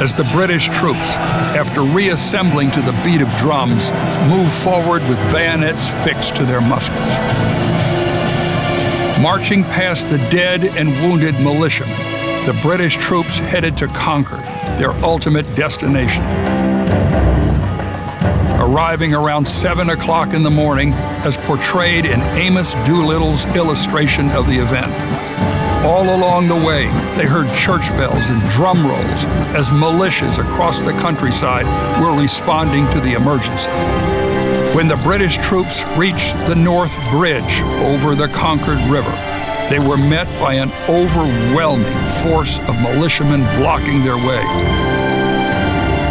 as the British troops, after reassembling to the beat of drums, moved forward with bayonets fixed to their muskets. Marching past the dead and wounded militiamen, the British troops headed to Concord, their ultimate destination. Arriving around 7 o'clock in the morning, as portrayed in Amos Doolittle's illustration of the event. All along the way, they heard church bells and drum rolls as militias across the countryside were responding to the emergency. When the British troops reached the North Bridge over the Concord River, they were met by an overwhelming force of militiamen blocking their way.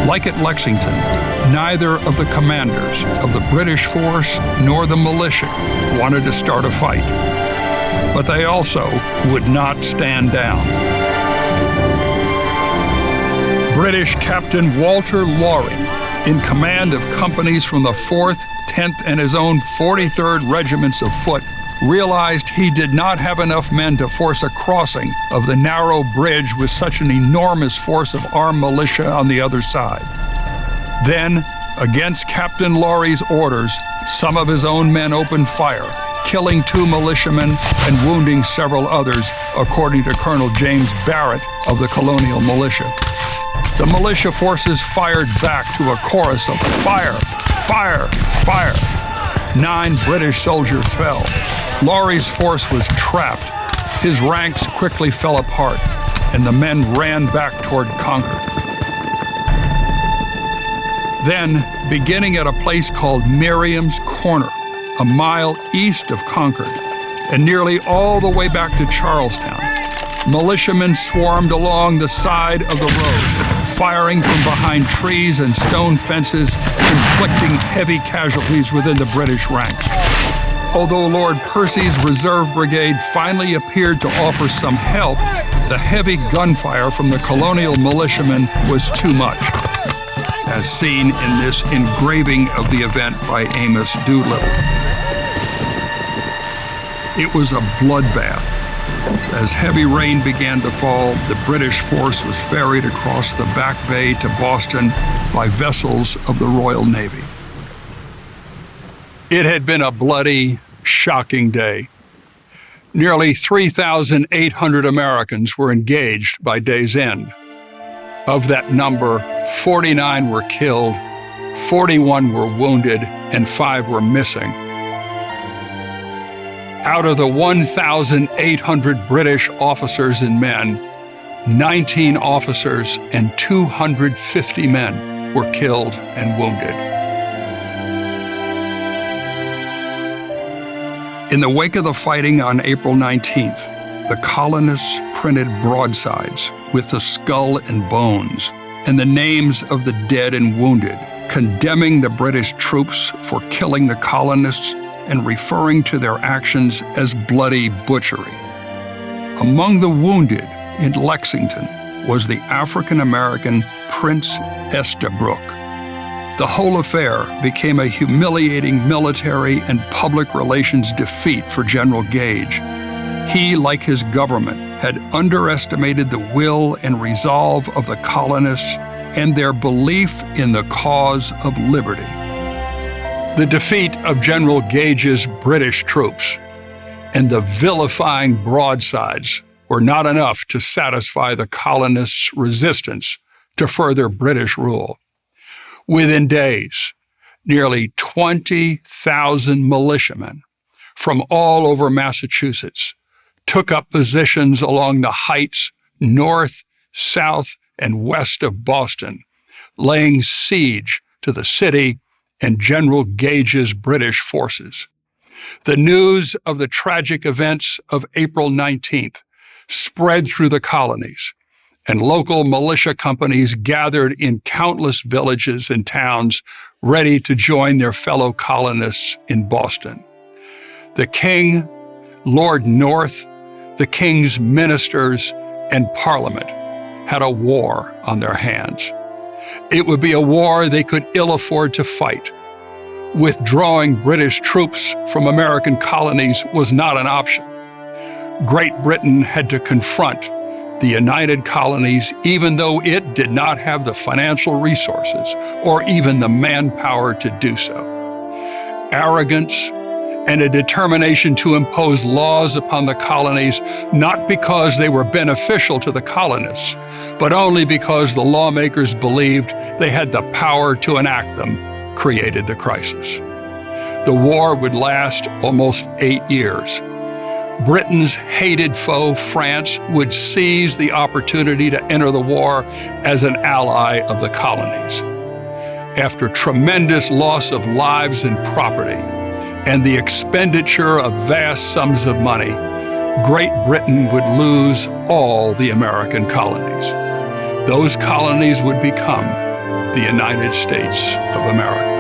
Like at Lexington, neither of the commanders of the British force nor the militia wanted to start a fight, but they also would not stand down. British Captain Walter Loring, in command of companies from the 4th, 10th, and his own 43rd Regiments of Foot, realized he did not have enough men to force a crossing of the narrow bridge with such an enormous force of armed militia on the other side. Then, against Captain Lorry's orders, some of his own men opened fire, killing 2 militiamen and wounding several others, according to Colonel James Barrett of the Colonial Militia. The militia forces fired back to a chorus of fire, fire, fire. 9 British soldiers fell. Lorry's force was trapped. His ranks quickly fell apart, and the men ran back toward Concord. Then, beginning at a place called Miriam's Corner, a mile east of Concord, and nearly all the way back to Charlestown, militiamen swarmed along the side of the road, firing from behind trees and stone fences, inflicting heavy casualties within the British ranks. Although Lord Percy's Reserve Brigade finally appeared to offer some help, the heavy gunfire from the Colonial militiamen was too much, as seen in this engraving of the event by Amos Doolittle. It was a bloodbath. As heavy rain began to fall, the British force was ferried across the Back Bay to Boston by vessels of the Royal Navy. It had been a bloody, shocking day. Nearly 3,800 Americans were engaged by day's end. Of that number, 49 were killed, 41 were wounded, and 5 were missing. Out of the 1,800 British officers and men, 19 officers and 250 men were killed and wounded. In the wake of the fighting on April 19th, the colonists printed broadsides with the skull and bones and the names of the dead and wounded, condemning the British troops for killing the colonists and referring to their actions as bloody butchery. Among the wounded in Lexington was the African-American Prince Estabrook. The whole affair became a humiliating military and public relations defeat for General Gage. He, like his government, had underestimated the will and resolve of the colonists and their belief in the cause of liberty. The defeat of General Gage's British troops and the vilifying broadsides were not enough to satisfy the colonists' resistance to further British rule. Within days, nearly 20,000 militiamen from all over Massachusetts took up positions along the heights north, south, and west of Boston, laying siege to the city and General Gage's British forces. The news of the tragic events of April 19th spread through the colonies, and local militia companies gathered in countless villages and towns ready to join their fellow colonists in Boston. The King, Lord North, the King's ministers, and Parliament had a war on their hands. It would be a war they could ill afford to fight. Withdrawing British troops from American colonies was not an option. Great Britain had to confront the United Colonies, even though it did not have the financial resources or even the manpower to do so. Arrogance and a determination to impose laws upon the colonies, not because they were beneficial to the colonists, but only because the lawmakers believed they had the power to enact them, created the crisis. The war would last almost 8 years. Britain's hated foe, France, would seize the opportunity to enter the war as an ally of the colonies. After tremendous loss of lives and property, and the expenditure of vast sums of money, Great Britain would lose all the American colonies. Those colonies would become the United States of America.